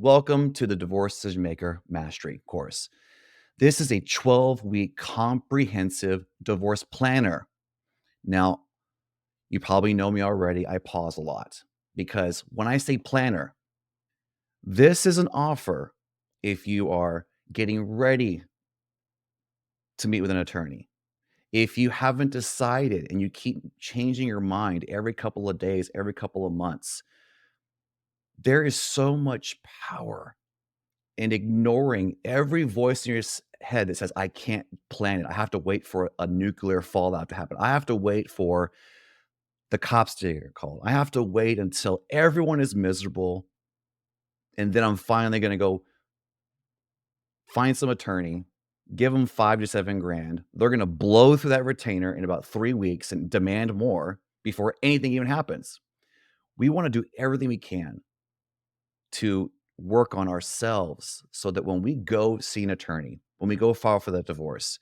Welcome to the Divorce Decision Maker Mastery course. This is a 12-week comprehensive divorce planner. Now, you probably know me already. I pause a lot because when I say planner, this is an offer if you are getting ready to meet with an attorney. If you haven't decided and you keep changing your mind every couple of days, every couple of months, there is so much power and ignoring every voice in your head that says, I can't plan it. I have to wait for a nuclear fallout to happen. I have to wait for the cops to get called. I have to wait until everyone is miserable. And then I'm finally going to go find some attorney, give them 5 to 7 grand. They're going to blow through that retainer in about 3 weeks and demand more before anything even happens. We want to do everything we can to work on ourselves so that when we go see an attorney, when we go file for that divorce,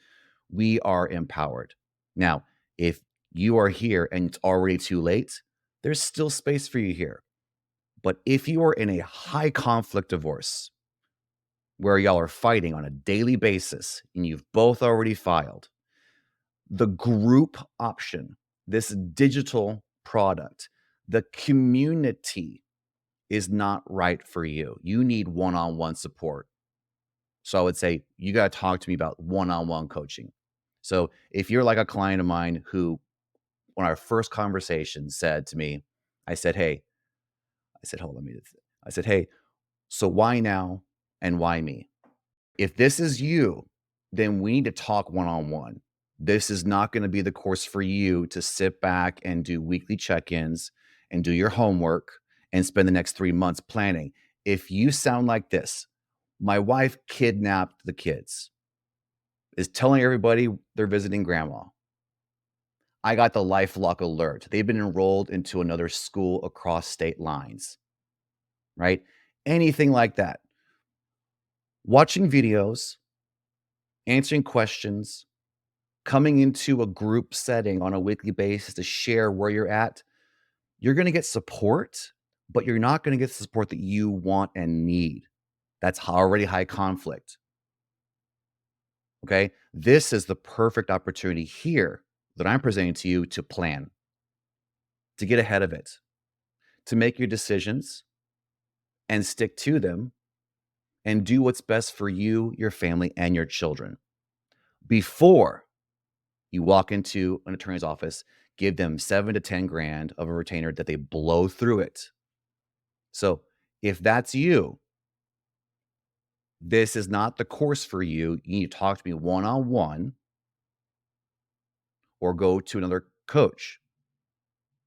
we are empowered. Now, if you are here and it's already too late, there's still space for you here. But if you are in a high conflict divorce where y'all are fighting on a daily basis and you've both already filed, the group option, this digital product, the community is not right for you. You need one-on-one support. So I would say you got to talk to me about one-on-one coaching. So if you're like a client of mine who, when our first conversation said to me, I said, hey, so why now and why me? If this is you, then we need to talk one-on-one. This is not going to be the course for you to sit back and do weekly check-ins and do your homework and spend the next 3 months planning. If you sound like this, my wife kidnapped the kids, is telling everybody they're visiting grandma. I got the LifeLock alert. They've been enrolled into another school across state lines, right? Anything like that. Watching videos, answering questions, coming into a group setting on a weekly basis to share where you're at, you're going to get support, but you're not going to get the support that you want and need. That's already high conflict. Okay. This is the perfect opportunity here that I'm presenting to you to plan, to get ahead of it, to make your decisions and stick to them and do what's best for you, your family, and your children. Before you walk into an attorney's office, give them 7 to 10 grand of a retainer that they blow through it. So if that's you, this is not the course for you. You need to talk to me one-on-one or go to another coach,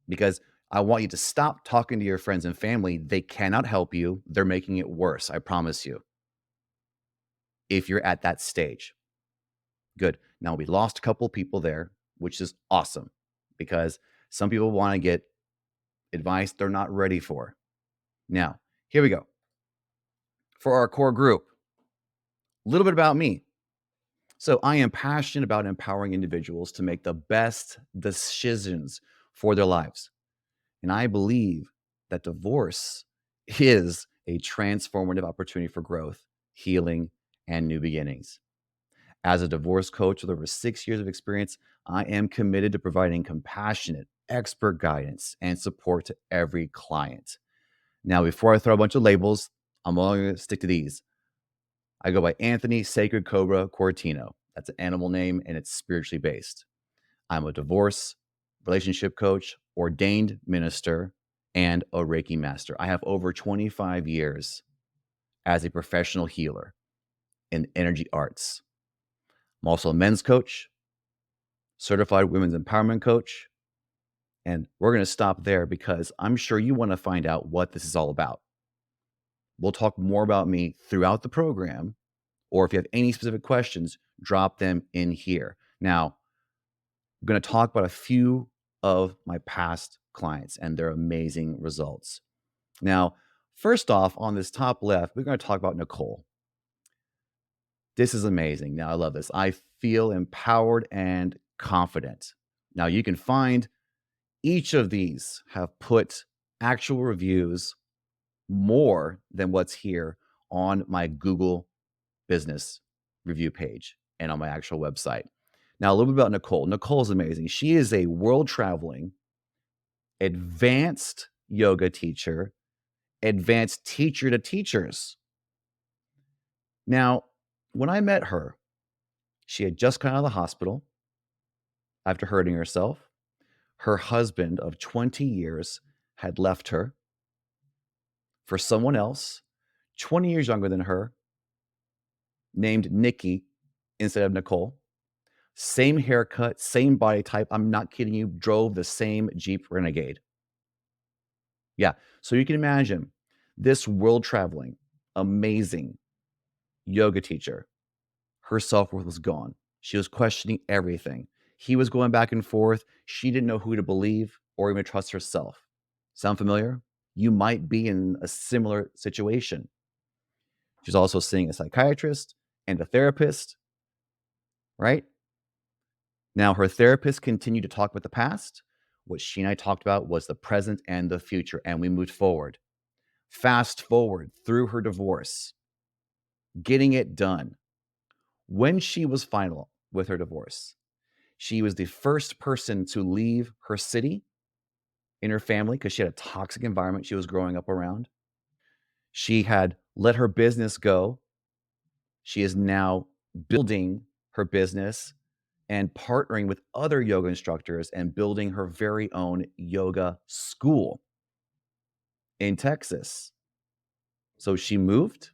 because I want you to stop talking to your friends and family. They cannot help you. They're making it worse. I promise you. If you're at that stage. Good. Now, we lost a couple of people there, which is awesome because some people want to get advice they're not ready for. Now, here we go. For our core group, a little bit about me. So I am passionate about empowering individuals to make the best decisions for their lives. And I believe that divorce is a transformative opportunity for growth, healing, and new beginnings. As a divorce coach with over 6 years of experience, I am committed to providing compassionate, expert guidance and support to every client. Now, before I throw a bunch of labels, I'm only going to stick to these. I go by Anthony Sacred Cobra Cortino. That's an animal name and it's spiritually based. I'm a divorce, relationship coach, ordained minister, and a Reiki master. I have over 25 years as a professional healer in energy arts. I'm also a men's coach, certified women's empowerment coach, and we're going to stop there because I'm sure you want to find out what this is all about. We'll talk more about me throughout the program, or if you have any specific questions, drop them in here. Now, I'm going to talk about a few of my past clients and their amazing results. Now, first off, on this top left, we're going to talk about Nicole. This is amazing. Now, I love this. I feel empowered and confident. Now, you can find each of these have put actual reviews more than what's here on my Google business review page and on my actual website. Now, a little bit about Nicole. Nicole is amazing. She is a world traveling, advanced yoga teacher, advanced teacher to teachers. Now, when I met her, she had just come out of the hospital after hurting herself. Her husband of 20 years had left her for someone else, 20 years younger than her, named Nikki instead of Nicole. Same haircut, same body type. I'm not kidding you. Drove the same Jeep Renegade. Yeah. So you can imagine this world traveling, amazing yoga teacher. Her self worth was gone. She was questioning everything. He was going back and forth. She didn't know who to believe or even trust herself. Sound familiar? You might be in a similar situation. She's also seeing a psychiatrist and a therapist, right? Now, her therapist continued to talk about the past. What she and I talked about was the present and the future, and we moved forward. Fast forward through her divorce, getting it done. When she was final with her divorce, she was the first person to leave her city in her family because she had a toxic environment she was growing up around. She had let her business go. She is now building her business and partnering with other yoga instructors and building her very own yoga school in Texas. So she moved,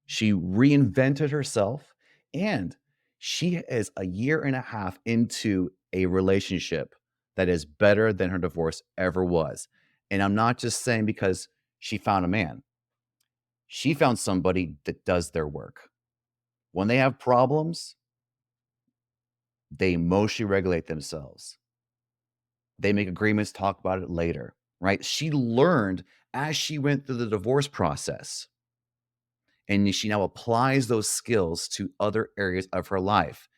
she reinvented herself, and she is a year and a half into a relationship that is better than her divorce ever was. And I'm not just saying because she found a man. She found somebody that does their work. When they have problems, they emotionally regulate themselves. They make agreements, talk about it later, right? She learned as she went through the divorce process, and she now applies those skills to other areas of her life.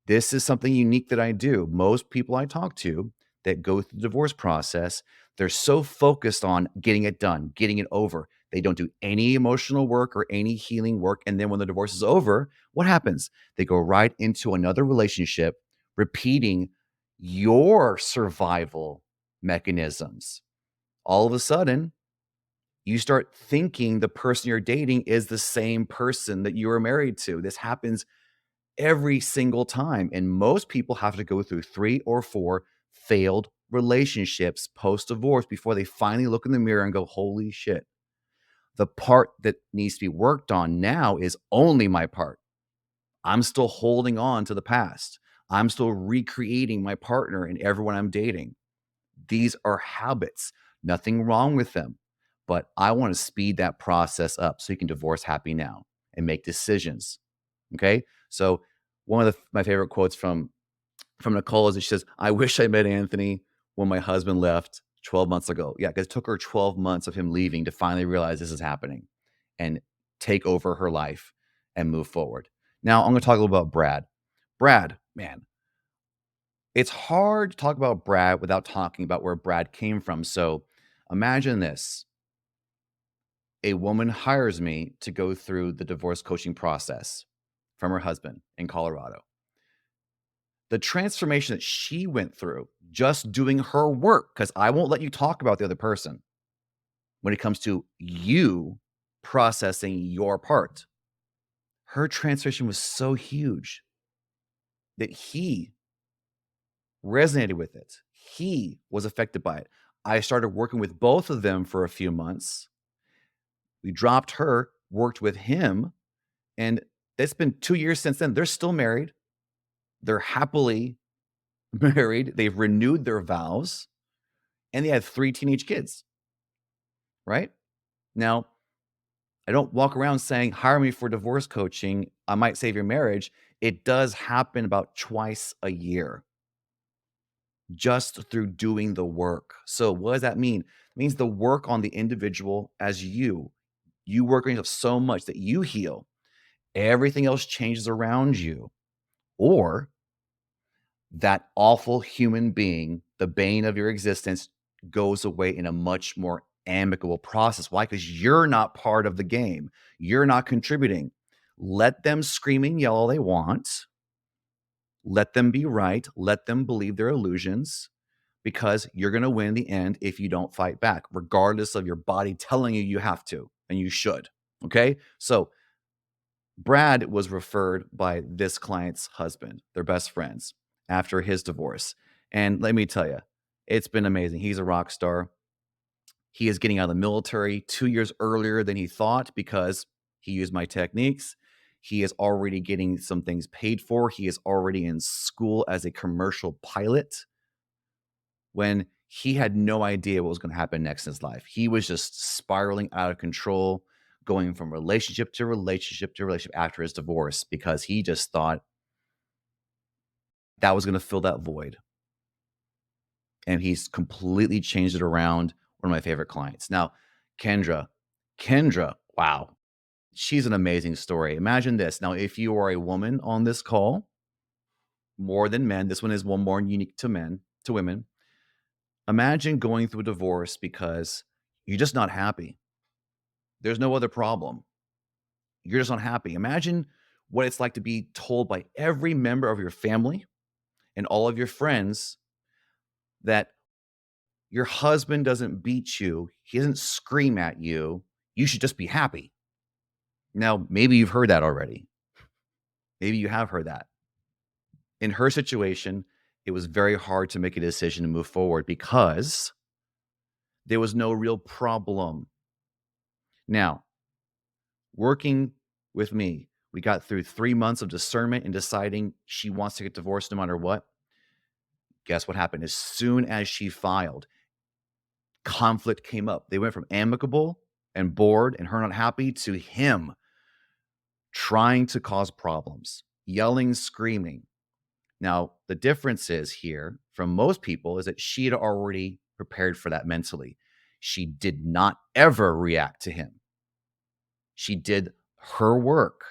This is something unique that I do. Most people I talk to that go through the divorce process, they're so focused on getting it done, getting it over. They don't do any emotional work or any healing work. And then when the divorce is over, what happens? They go right into another relationship, repeating your survival mechanisms. All of a sudden, you start thinking the person you're dating is the same person that you were married to. This happens every single time. And most people have to go through 3 or 4 failed relationships post divorce before they finally look in the mirror and go, holy shit. The part that needs to be worked on now is only my part. I'm still holding on to the past. I'm still recreating my partner and everyone I'm dating. These are habits, nothing wrong with them. But I want to speed that process up so you can divorce happy now and make decisions. Okay. So one of my favorite quotes from Nicole is that she says, I wish I met Anthony when my husband left 12 months ago. Yeah, because it took her 12 months of him leaving to finally realize this is happening and take over her life and move forward. Now, I'm going to talk a little about Brad. Brad, man, it's hard to talk about Brad without talking about where Brad came from. So imagine this. A woman hires me to go through the divorce coaching process from her husband in Colorado. The transformation that she went through just doing her work, because I won't let you talk about the other person when it comes to you processing your part. Her transformation was so huge that he resonated with it. He was affected by it. I started working with both of them for a few months. We dropped her, worked with him, and it's been 2 years since then. They're still married. They're happily married. They've renewed their vows, and they have 3 teenage kids, right? Now, I don't walk around saying, hire me for divorce coaching. I might save your marriage. It does happen about twice a year just through doing the work. So, what does that mean? It means the work on the individual as you. You work on yourself so much that you heal. Everything else changes around you. Or that awful human being, the bane of your existence, goes away in a much more amicable process. Why? Because you're not part of the game. You're not contributing. Let them scream and yell all they want. Let them be right. Let them believe their illusions, because you're going to win in the end if you don't fight back, regardless of your body telling you you have to and you should. Okay. So Brad was referred by this client's husband, their best friends, after his divorce. And let me tell you, it's been amazing. He's a rock star. He is getting out of the military 2 years earlier than he thought because he used my techniques. He is already getting some things paid for. He is already in school as a commercial pilot when he had no idea what was going to happen next in his life. He was just spiraling out of control, going from relationship to relationship to relationship after his divorce because he just thought that was going to fill that void. And he's completely changed it around. One of my favorite clients. Now, Kendra, wow, she's an amazing story. Imagine this. Now, if you are a woman on this call, more than men, this one is one more unique to men, to women. Imagine going through a divorce because you're just not happy. There's no other problem. You're just unhappy. Imagine what it's like to be told by every member of your family and all of your friends that your husband doesn't beat you, he doesn't scream at you, you should just be happy. Now, maybe you've heard that already. Maybe you have heard that. In her situation, it was very hard to make a decision to move forward because there was no real problem. Now, working with me, we got through 3 months of discernment and deciding she wants to get divorced no matter what. Guess what happened? As soon as she filed, conflict came up. They went from amicable and bored and her not happy to him trying to cause problems, yelling, screaming. Now, the difference is here from most people is that she had already prepared for that mentally. She did not ever react to him. She did her work.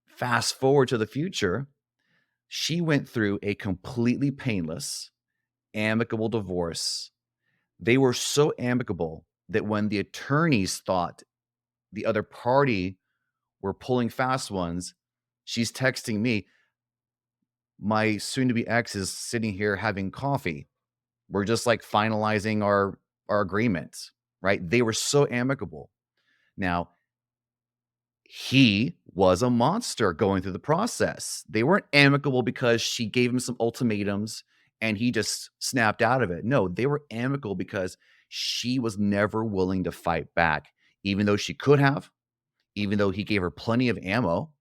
Fast forward to the future, she went through a completely painless, amicable divorce. They were so amicable that when the attorneys thought the other party were pulling fast ones, she's texting me, my soon-to-be ex is sitting here having coffee. We're just like finalizing our agreements, right? They were so amicable. Now, he was a monster going through the process. They weren't amicable because she gave him some ultimatums and he just snapped out of it. No, they were amicable because she was never willing to fight back, even though she could have, even though he gave her plenty of ammo,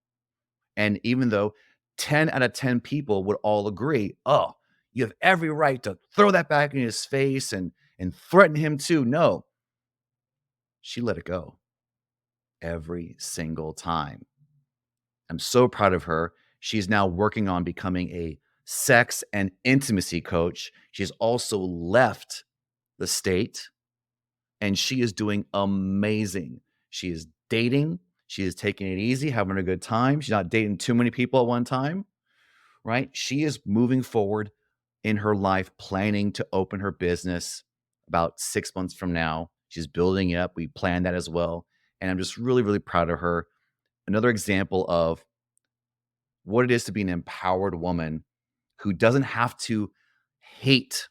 and even though 10 out of 10 people would all agree, oh, you have every right to throw that back in his face and threaten him too. No, she let it go every single time. I'm so proud of her. She's now working on becoming a sex and intimacy coach. She's also left the state and she is doing amazing. She is dating. She is taking it easy, having a good time. She's not dating too many people at one time, right? She is moving forward in her life, planning to open her business about 6 months from now. She's building it up. We planned that as well. And I'm just really, really proud of her. Another example of what it is to be an empowered woman who doesn't have to hate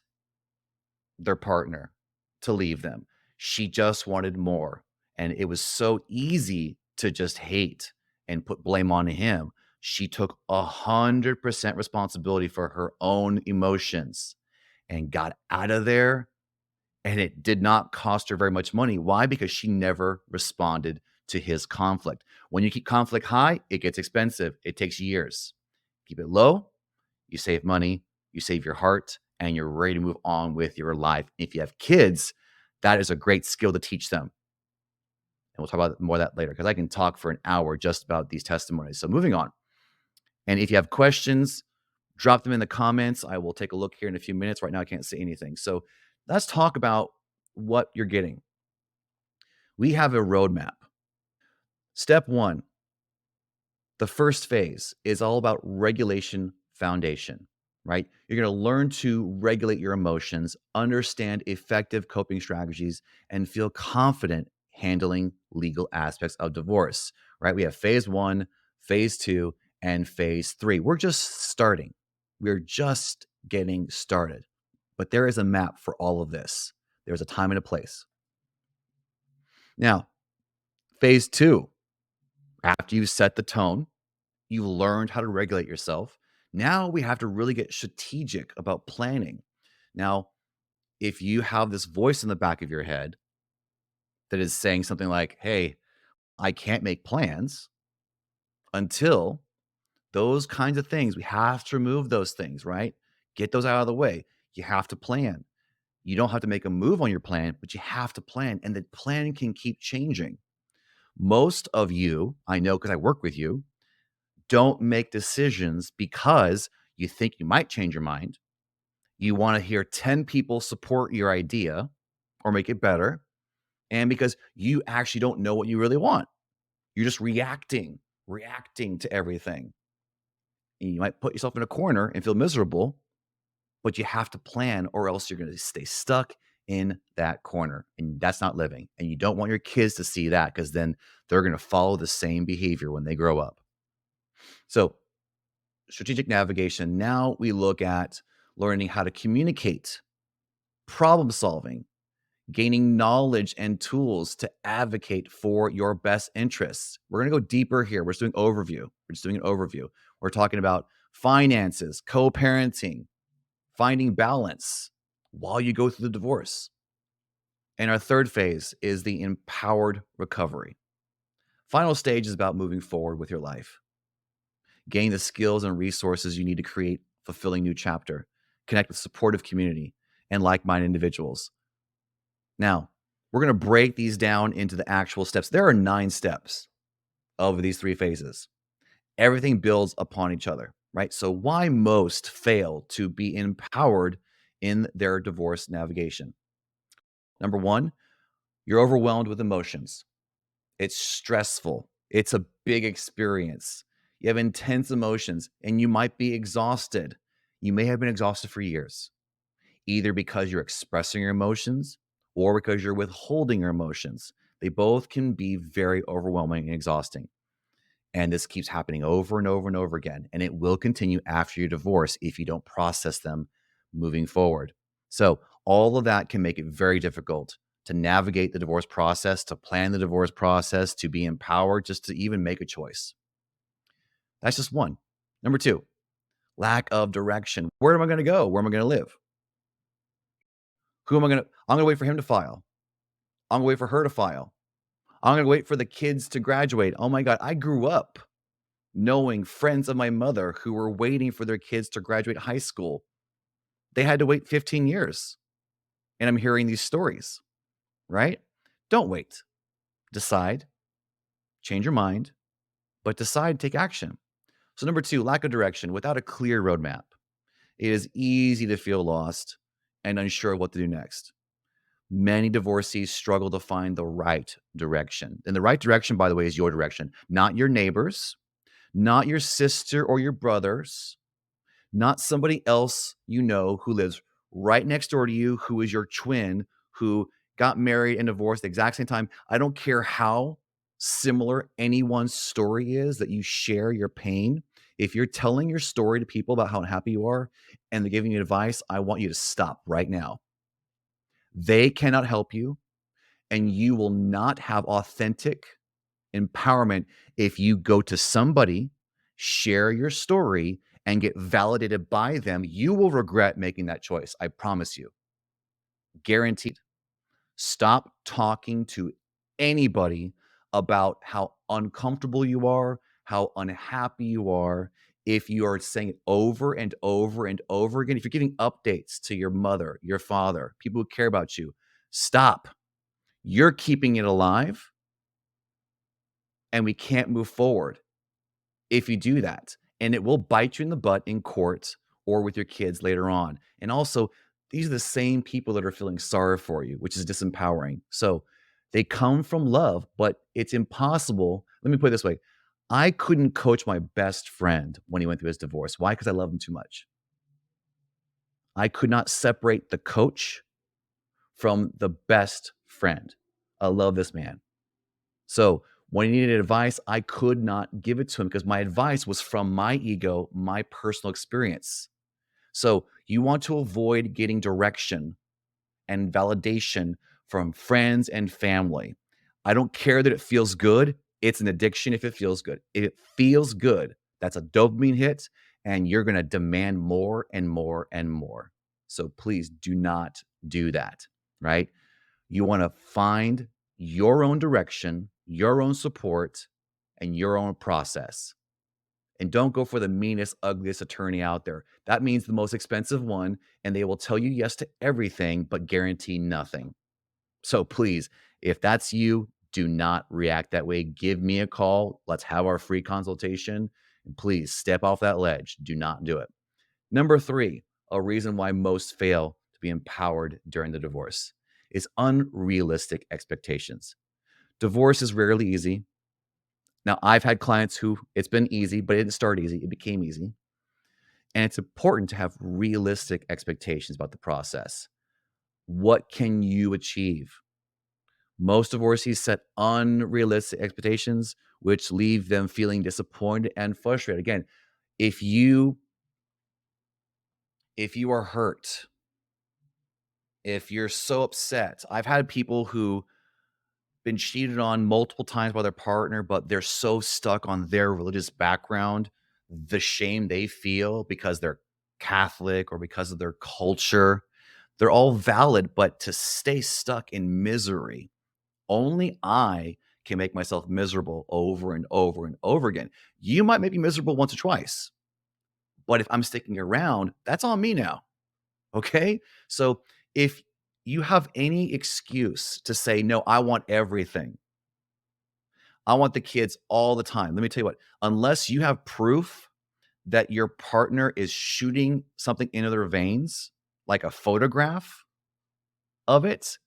their partner to leave them. She just wanted more. And it was so easy to just hate and put blame on him. She took 100% responsibility for her own emotions and got out of there. And it did not cost her very much money. Why? Because she never responded to his conflict. When you keep conflict high, it gets expensive. It takes years. Keep it low, you save money, you save your heart, and you're ready to move on with your life. If you have kids, that is a great skill to teach them. And we'll talk about more of that later because I can talk for an hour just about these testimonies. So moving on. And if you have questions, drop them in the comments. I will take a look here in a few minutes. Right now, I can't see anything. So let's talk about what you're getting. We have a roadmap. Step one, the first phase is all about regulation foundation. right? You're going to learn to regulate your emotions, understand effective coping strategies, and feel confident handling legal aspects of divorce, right? We have phase one, phase two, and phase three. We're just starting. We're just getting started. But there is a map for all of this. There's a time and a place. Now, phase two, after you've set the tone, you learned how to regulate yourself. Now we have to really get strategic about planning. Now, if you have this voice in the back of your head that is saying something like, hey, I can't make plans until those kinds of things, we have to remove those things, right? Get those out of the way. You have to plan. You don't have to make a move on your plan, but you have to plan, and the plan can keep changing. Most of you, I know because I work with you, don't make decisions because you think you might change your mind. You want to hear 10 people support your idea or make it better. And because you actually don't know what you really want, you're just reacting to everything. And you might put yourself in a corner and feel miserable, but you have to plan or else you're going to stay stuck in that corner. And that's not living. And you don't want your kids to see that because then they're going to follow the same behavior when they grow up. So, strategic navigation. Now we look at learning how to communicate, problem solving, gaining knowledge and tools to advocate for your best interests. We're going to go deeper here. We're just doing overview. We're just doing an overview. We're talking about finances, co-parenting, finding balance while you go through the divorce. And our third phase is the empowered recovery. Final stage is about moving forward with your life. Gain the skills and resources you need to create fulfilling new chapter. Connect with supportive community and like-minded individuals. Now, we're going to break these down into the actual steps. There are 9 steps of these 3 phases. Everything builds upon each other, right? So why most fail to be empowered in their divorce navigation? Number 1, you're overwhelmed with emotions. It's stressful. It's a big experience. You have intense emotions and you might be exhausted. You may have been exhausted for years, either because you're expressing your emotions or because you're withholding your emotions. They both can be very overwhelming and exhausting. And this keeps happening over and over and over again. And it will continue after your divorce if you don't process them moving forward. So, all of that can make it very difficult to navigate the divorce process, to plan the divorce process, to be empowered, just to even make a choice. That's just one. Number 2, lack of direction. Where am I going to go? Where am I going to live? Who am I going to? I'm going to wait for him to file. I'm going to wait for her to file. I'm going to wait for the kids to graduate. Oh my God, I grew up knowing friends of my mother who were waiting for their kids to graduate high school. They had to wait 15 years. And I'm hearing these stories, right? Don't wait. Decide, change your mind, but decide, take action. So, number 2, lack of direction. Without a clear roadmap, it is easy to feel lost and unsure what to do next. Many divorcees struggle to find the right direction. And the right direction, by the way, is your direction, not your neighbors, not your sister or your brothers, not somebody else you know who lives right next door to you, who is your twin, who got married and divorced at the exact same time. I don't care how similar anyone's story is that you share your pain. If you're telling your story to people about how unhappy you are and they're giving you advice, I want you to stop right now. They cannot help you, and you will not have authentic empowerment if you go to somebody, share your story, and get validated by them. You will regret making that choice. I promise you. Guaranteed. Stop talking to anybody about how uncomfortable you are, how unhappy you are. If you are saying it over and over and over again, if you're giving updates to your mother, your father, people who care about you, stop. You're keeping it alive, and we can't move forward if you do that. And it will bite you in the butt in court or with your kids later on. And also, these are the same people that are feeling sorry for you, which is disempowering. So they come from love, but it's impossible. Let me put it this way. I couldn't coach my best friend when he went through his divorce. Why? Because I love him too much. I could not separate the coach from the best friend. I love this man. So when he needed advice, I could not give it to him because my advice was from my ego, my personal experience. So you want to avoid getting direction and validation from friends and family. I don't care that it feels good. It's an addiction if it feels good. If it feels good, that's a dopamine hit, and you're going to demand more and more and more. So please do not do that, right? You want to find your own direction, your own support, and your own process. And don't go for the meanest, ugliest attorney out there. That means the most expensive one, and they will tell you yes to everything, but guarantee nothing. So please, if that's you, do not react that way. Give me a call. Let's have our free consultation. And please step off that ledge. Do not do it. Number three, a reason why most fail to be empowered during the divorce is unrealistic expectations. Divorce is rarely easy. Now, I've had clients who it's been easy, but it didn't start easy. It became easy. And it's important to have realistic expectations about the process. What can you achieve? Most divorcees set unrealistic expectations, which leave them feeling disappointed and frustrated. Again, if you are hurt, if you're so upset, I've had people who been cheated on multiple times by their partner, but they're so stuck on their religious background, the shame they feel because they're Catholic or because of their culture, they're all valid, but to stay stuck in misery, only I can make myself miserable over and over and over again. You might make me miserable once or twice, but if I'm sticking around, that's on me now. Okay. So if you have any excuse to say, no, I want everything, I want the kids all the time. Let me tell you what, unless you have proof that your partner is shooting something into their veins, like a photograph of it,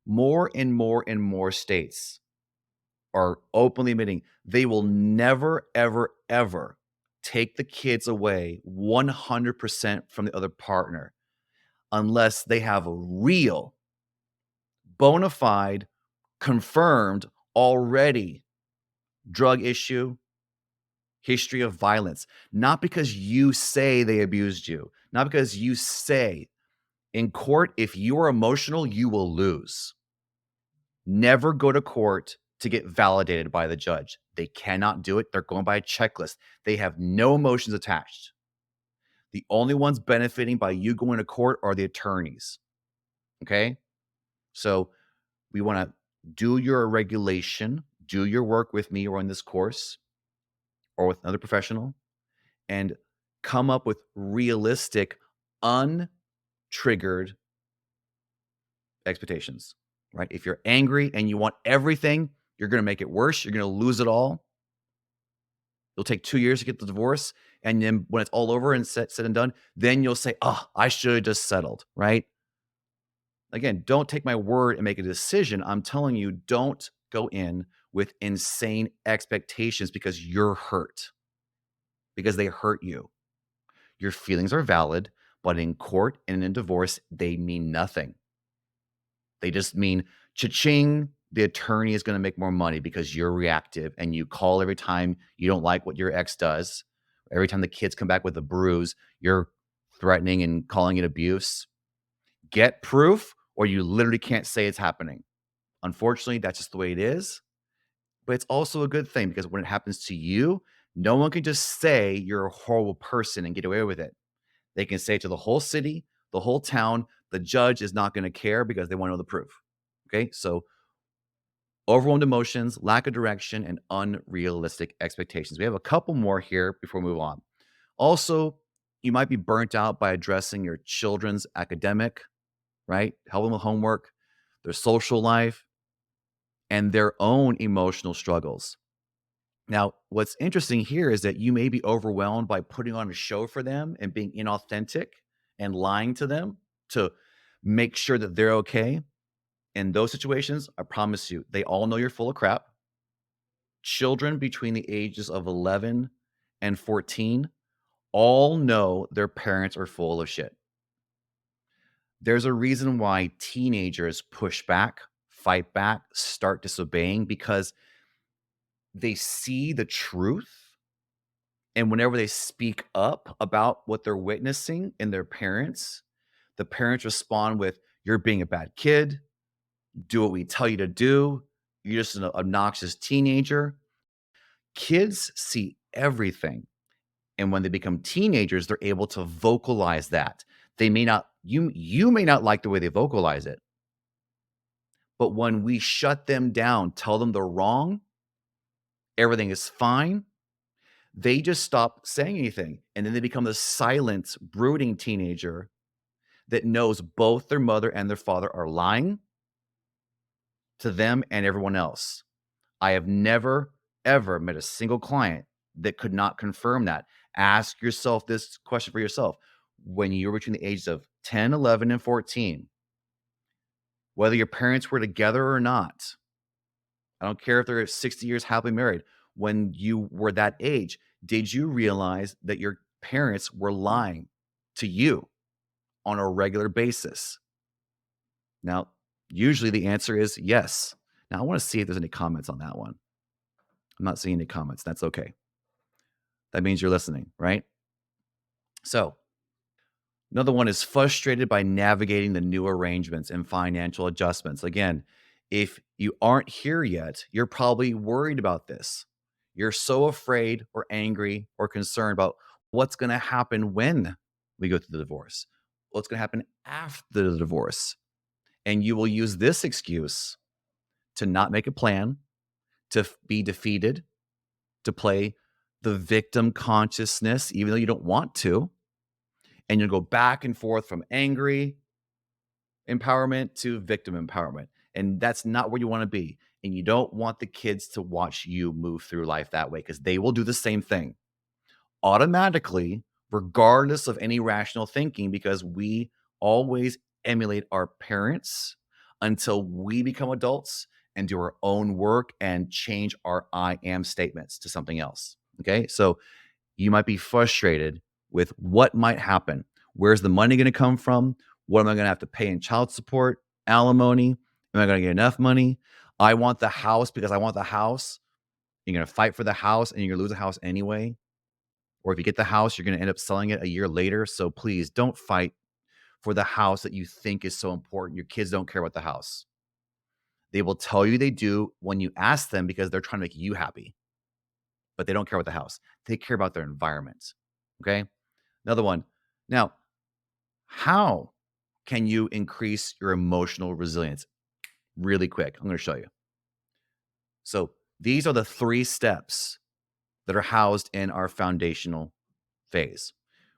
more and more and more states are openly admitting they will never, ever, ever take the kids away 100% from the other partner unless they have a real, bona fide, confirmed, already drug issue, history of violence. Not because you say they abused you, not because you say in court, if you are emotional, you will lose. Never go to court to get validated by the judge. They cannot do it. They're going by a checklist. They have no emotions attached. The only ones benefiting by you going to court are the attorneys. Okay? So we want to do your regulation, do your work with me or on this course or with another professional, and come up with realistic, untriggered expectations, right? If you're angry and you want everything, you're going to make it worse. You're going to lose it all. It'll take 2 years to get the divorce. And then when it's all over and said and done, then you'll say, oh, I should have just settled, right? Again, don't take my word and make a decision. I'm telling you, don't go in with insane expectations because you're hurt, because they hurt you. Your feelings are valid, but in court and in divorce, they mean nothing. They just mean cha-ching, the attorney is going to make more money because you're reactive and you call every time you don't like what your ex does. Every time the kids come back with a bruise, you're threatening and calling it abuse. Get proof or you literally can't say it's happening. Unfortunately, that's just the way it is. But it's also a good thing because when it happens to you, no one can just say you're a horrible person and get away with it. They can say it to the whole city, the whole town. The judge is not going to care because they want to know the proof. Okay. So overwhelmed emotions, lack of direction, and unrealistic expectations. We have a couple more here before we move on. Also, you might be burnt out by addressing your children's academic, right? Help them with homework, their social life, and their own emotional struggles. Now, what's interesting here is that you may be overwhelmed by putting on a show for them and being inauthentic and lying to them to make sure that they're okay. In those situations, I promise you, they all know you're full of crap. Children between the ages of 11 and 14 all know their parents are full of shit. There's a reason why teenagers push back, fight back, start disobeying because they see the truth. And whenever they speak up about what they're witnessing in their parents, the parents respond with, "You're being a bad kid. Do what we tell you to do. You're just an obnoxious teenager." Kids see everything. And when they become teenagers, they're able to vocalize that. They may not, you may not like the way they vocalize it, but when we shut them down, tell them they're wrong, everything is fine, they just stop saying anything. And then they become the silent, brooding teenager that knows both their mother and their father are lying to them and everyone else. I have never, ever met a single client that could not confirm that. Ask yourself this question for yourself. When you were between the ages of 10, 11, and 14, whether your parents were together or not, I don't care if they're 60 years happily married, when you were that age, did you realize that your parents were lying to you on a regular basis? Now, usually the answer is yes. Now, I want to see if there's any comments on that one. I'm not seeing any comments. That's okay. That means you're listening, right? So, another one is frustrated by navigating the new arrangements and financial adjustments. Again, if you aren't here yet, you're probably worried about this. You're so afraid or angry or concerned about what's going to happen when we go through the divorce, what's going to happen after the divorce. And you will use this excuse to not make a plan, to be defeated, to play the victim consciousness, even though you don't want to. And you'll go back and forth from angry empowerment to victim empowerment. And that's not where you want to be. And you don't want the kids to watch you move through life that way because they will do the same thing automatically, regardless of any rational thinking, because we always emulate our parents until we become adults and do our own work and change our I am statements to something else. Okay. So you might be frustrated with what might happen. Where's the money going to come from? What am I going to have to pay in child support, alimony? Am I going to get enough money? I want the house because I want the house. You're going to fight for the house and you're going to lose the house anyway. Or if you get the house, you're going to end up selling it a year later. So please don't fight for the house that you think is so important. Your kids don't care about the house. They will tell you they do when you ask them because they're trying to make you happy, but they don't care about the house. They care about their environment. Okay. Another one. Now, how can you increase your emotional resilience? Really quick, I'm going to show you. So, these are the 3 steps that are housed in our foundational phase.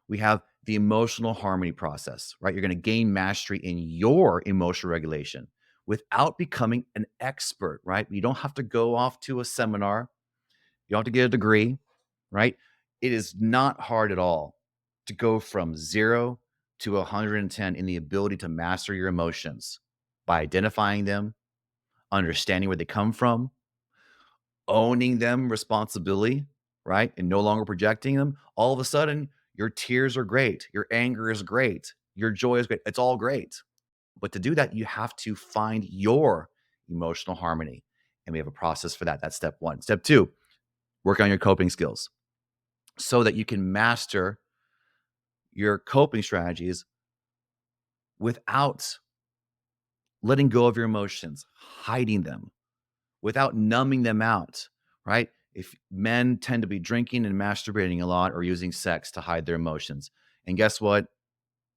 We have the emotional harmony process, right? You're going to gain mastery in your emotional regulation without becoming an expert, right? You don't have to go off to a seminar. You don't have to get a degree, right? It is not hard at all to go from 0 to 110 in the ability to master your emotions by identifying them, understanding where they come from, owning them responsibly, right? And no longer projecting them. All of a sudden, your tears are great. Your anger is great. Your joy is great. It's all great. But to do that, you have to find your emotional harmony. And we have a process for that. That's step 1. Step 2, work on your coping skills so that you can master your coping strategies without letting go of your emotions, hiding them, without numbing them out, right? If men tend to be drinking and masturbating a lot or using sex to hide their emotions. And guess what?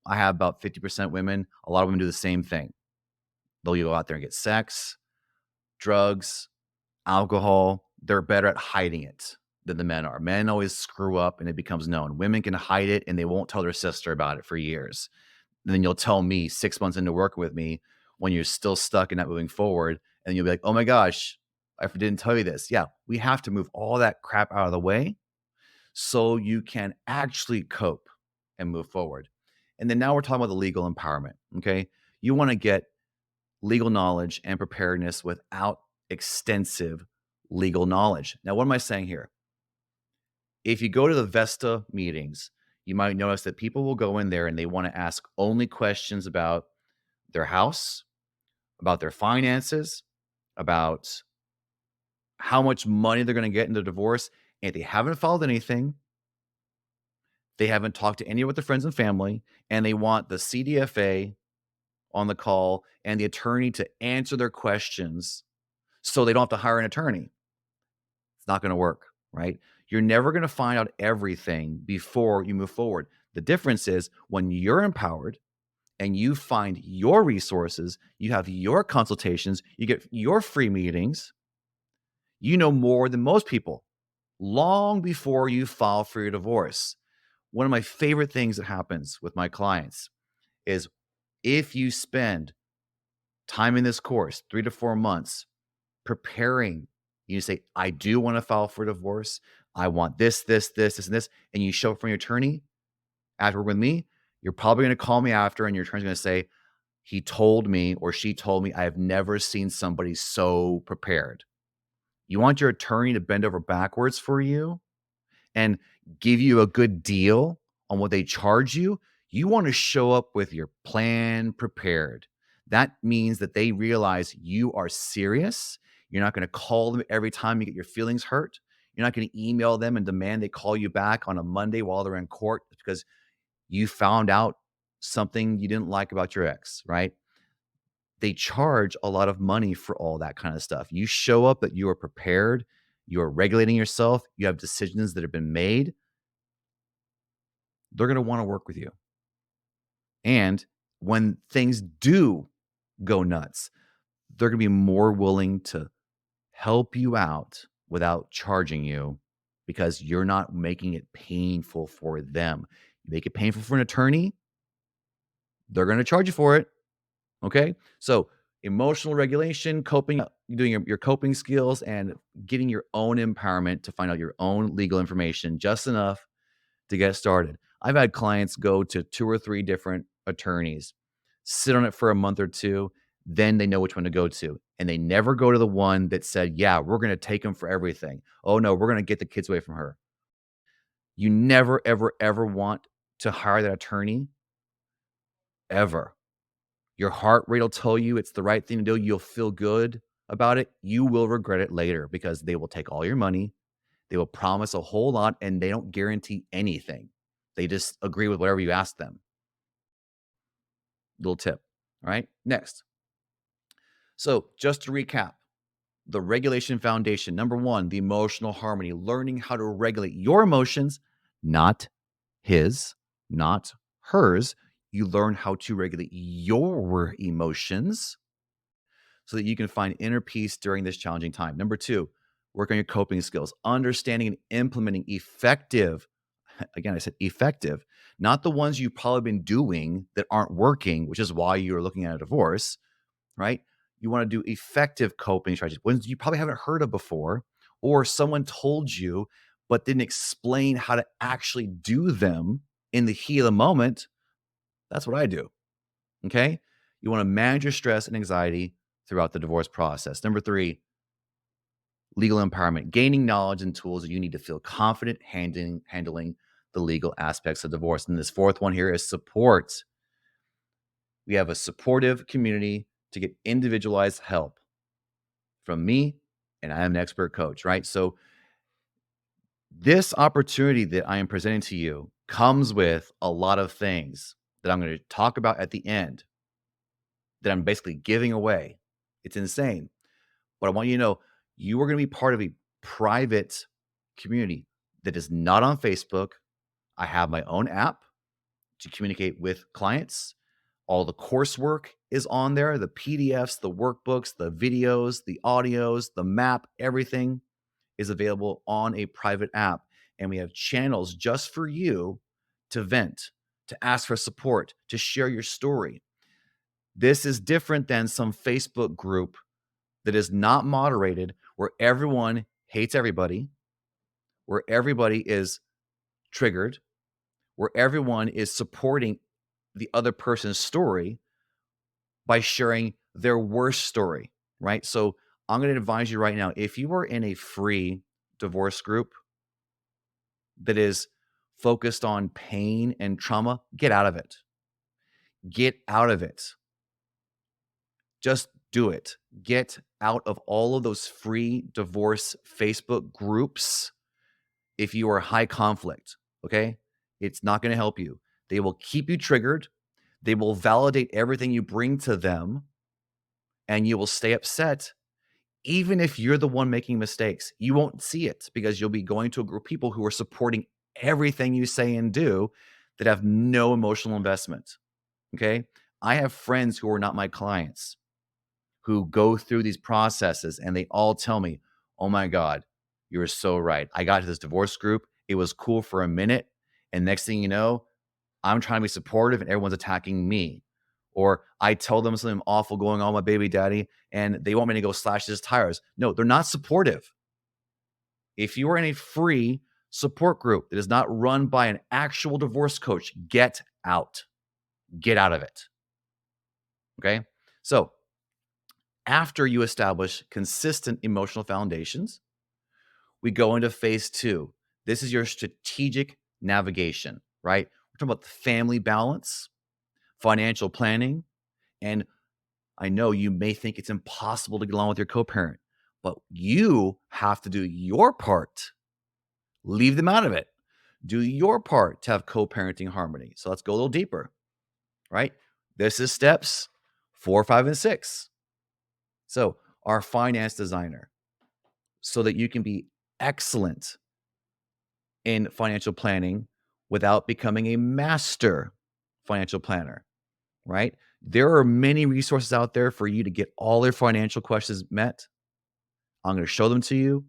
I have about 50% women. A lot of women do the same thing. They'll go out there and get sex, drugs, alcohol. They're better at hiding it than the men are. Men always screw up and it becomes known. Women can hide it and they won't tell their sister about it for years. And then you'll tell me 6 months into working with me when you're still stuck and not moving forward. And you'll be like, oh my gosh, I didn't tell you this. Yeah, we have to move all that crap out of the way so you can actually cope and move forward. And then now we're talking about the legal empowerment. Okay. You want to get legal knowledge and preparedness without extensive legal knowledge. Now, what am I saying here? If you go to the Vesta meetings, you might notice that people will go in there and they want to ask only questions about their house, about their finances, about how much money they're going to get in the divorce. And if they haven't filed anything, they haven't talked to any of their friends and family, and they want the CDFA on the call and the attorney to answer their questions so they don't have to hire an attorney. It's not going to work, right? You're never going to find out everything before you move forward. The difference is when you're empowered and you find your resources, you have your consultations, you get your free meetings, you know more than most people long before you file for your divorce. One of my favorite things that happens with my clients is if you spend time in this course, 3 to 4 months, preparing, you say, I do want to file for divorce. I want this, and this. And you show up from your attorney after work with me, you're probably going to call me after, and your attorney's going to say, he told me or she told me I have never seen somebody so prepared. You want your attorney to bend over backwards for you and give you a good deal on what they charge you. You want to show up with your plan prepared. That means that they realize you are serious. You're not going to call them every time you get your feelings hurt. You're not going to email them and demand they call you back on a Monday while they're in court because you found out something you didn't like about your ex, right? They charge a lot of money for all that kind of stuff. You show up that you are prepared, you are regulating yourself, you have decisions that have been made, they're going to want to work with you. And when things do go nuts, they're going to be more willing to help you out without charging you because you're not making it painful for them. You make it painful for an attorney, they're going to charge you for it. Okay. So, emotional regulation, coping, doing your coping skills, and getting your own empowerment to find out your own legal information just enough to get started. I've had clients go to 2 or 3 different attorneys, sit on it for a month or two, then they know which one to go to. And they never go to the one that said, yeah, we're going to take them for everything. Oh, no, we're going to get the kids away from her. You never, ever, ever want to hire that attorney ever. Your heart rate will tell you it's the right thing to do. You'll feel good about it. You will regret it later because they will take all your money. They will promise a whole lot and they don't guarantee anything. They just agree with whatever you ask them. Little tip. All right. Next. So, just to recap, the regulation foundation. Number 1, the emotional harmony, learning how to regulate your emotions, not his, not hers. You learn how to regulate your emotions so that you can find inner peace during this challenging time. Number 2, work on your coping skills, understanding and implementing effective, again, I said effective, not the ones you've probably been doing that aren't working, which is why you're looking at a divorce, right? You want to do effective coping strategies, ones you probably haven't heard of before, or someone told you but didn't explain how to actually do them in the heat of the moment. That's what I do. Okay. You want to manage your stress and anxiety throughout the divorce process. Number 3, legal empowerment, gaining knowledge and tools that you need to feel confident handling the legal aspects of divorce. And this 4th one here is support. We have a supportive community to get individualized help from me, and I am an expert coach, right? So this opportunity that I am presenting to you comes with a lot of things that I'm going to talk about at the end that I'm basically giving away. It's insane. But I want you to know you are going to be part of a private community that is not on Facebook. I have my own app to communicate with clients. All the coursework is on there, the PDFs, the workbooks, the videos, the audios, the map, everything is available on a private app. And we have channels just for you to vent, to ask for support, to share your story. This is different than some Facebook group that is not moderated, where everyone hates everybody, where everybody is triggered, where everyone is supporting the other person's story by sharing their worst story, right? So I'm going to advise you right now, if you are in a free divorce group that is focused on pain and trauma, get out of it. Get out of it. Just do it. Get out of all of those free divorce Facebook groups if you are high conflict, okay? It's not gonna help you. They will keep you triggered. They will validate everything you bring to them, and you will stay upset even if you're the one making mistakes. You won't see it because you'll be going to a group of people who are supporting everything you say and do that have no emotional investment, okay? I have friends who are not my clients who go through these processes and they all tell me, "Oh my god, you were so right. I got to this divorce group. It was cool for a minute, and next thing you know, I'm trying to be supportive and everyone's attacking me." Or I tell them something awful going on with my baby daddy and they want me to go slash his tires. No, they're not supportive. If you are in a free support group that is not run by an actual divorce coach, get out. Get out of it. Okay? So, after you establish consistent emotional foundations, we go into phase two. This is your strategic navigation, right? We're talking about the family balance, financial planning, and I know you may think it's impossible to get along with your co parent, but you have to do your part. Leave them out of it. Do your part to have co parenting harmony. So let's go a little deeper, right? This is steps 4, 5, and 6. So, our finance designer, so that you can be excellent in financial planning without becoming a master financial planner, right? There are many resources out there for you to get all your financial questions met. I'm going to show them to you.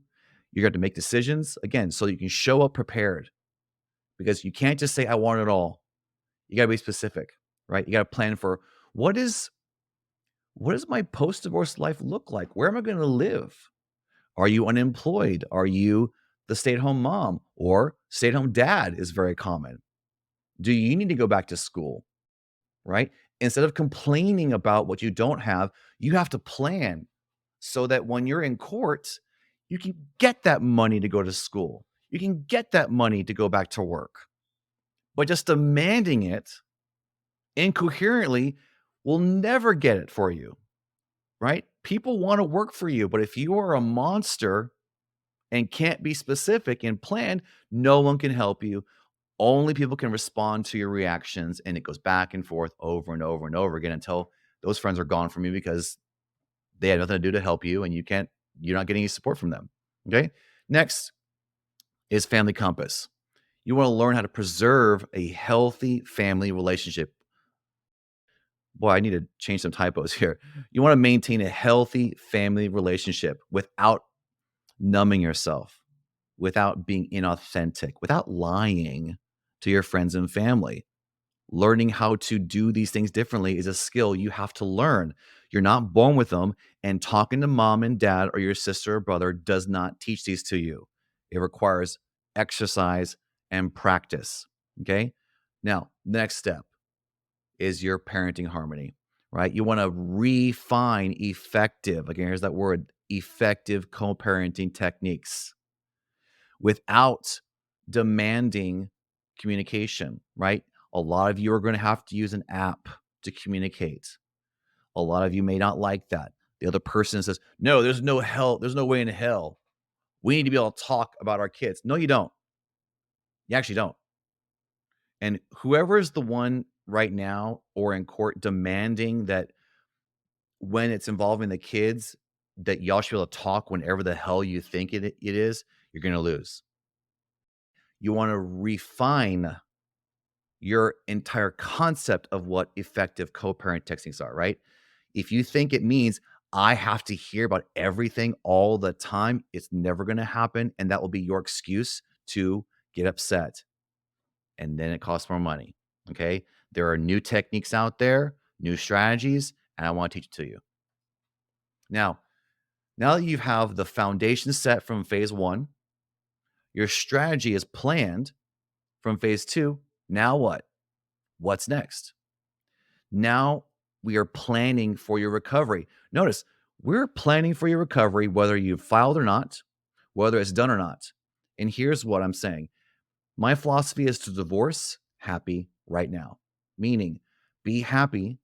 You're going to make decisions again so you can show up prepared because you can't just say, I want it all. You got to be specific, right? You got to plan for what is what does my post-divorce life look like? Where am I going to live? Are you unemployed? Are you the stay-at-home mom or stay-at-home dad is very common. Do you need to go back to school, right? Instead of complaining about what you don't have, you have to plan so that when you're in court, you can get that money to go to school. You can get that money to go back to work. But just demanding it incoherently will never get it for you, right? People want to work for you, but if you are a monster and can't be specific and planned, no one can help you. Only people can respond to your reactions, and it goes back and forth over and over and over again until those friends are gone from you because they had nothing to do to help you, and you're not getting any support from them. Okay. Next is family compass. You want to learn how to preserve a healthy family relationship. Boy, I need to change some typos here. You want to maintain a healthy family relationship without numbing yourself, without being inauthentic, without lying to your friends and family. Learning how to do these things differently is a skill you have to learn. You're not born with them, and talking to mom and dad or your sister or brother does not teach these to you. It requires exercise and practice. Okay. Now, next step is your parenting harmony, right? You want to refine effective, again, here's that word, effective co parenting techniques without demanding communication, right? A lot of you are going to have to use an app to communicate. A lot of you may not like that. The other person says, no, there's no hell. There's no way in hell. We need to be able to talk about our kids. No, you don't. You actually don't. And whoever is the one right now or in court demanding that when it's involving the kids, that y'all should be able to talk whenever the hell you think it is, you're going to lose. You want to refine your entire concept of what effective co-parent techniques are, right? If you think it means I have to hear about everything all the time, it's never going to happen. And that will be your excuse to get upset. And then it costs more money. Okay. There are new techniques out there, new strategies, and I want to teach it to you. Now that you have the foundation set from phase one, your strategy is planned from phase two. Now what? What's next? Now we are planning for your recovery. Notice we're planning for your recovery, whether you've filed or not, whether it's done or not. And here's what I'm saying. My philosophy is to divorce happy right now, meaning be happy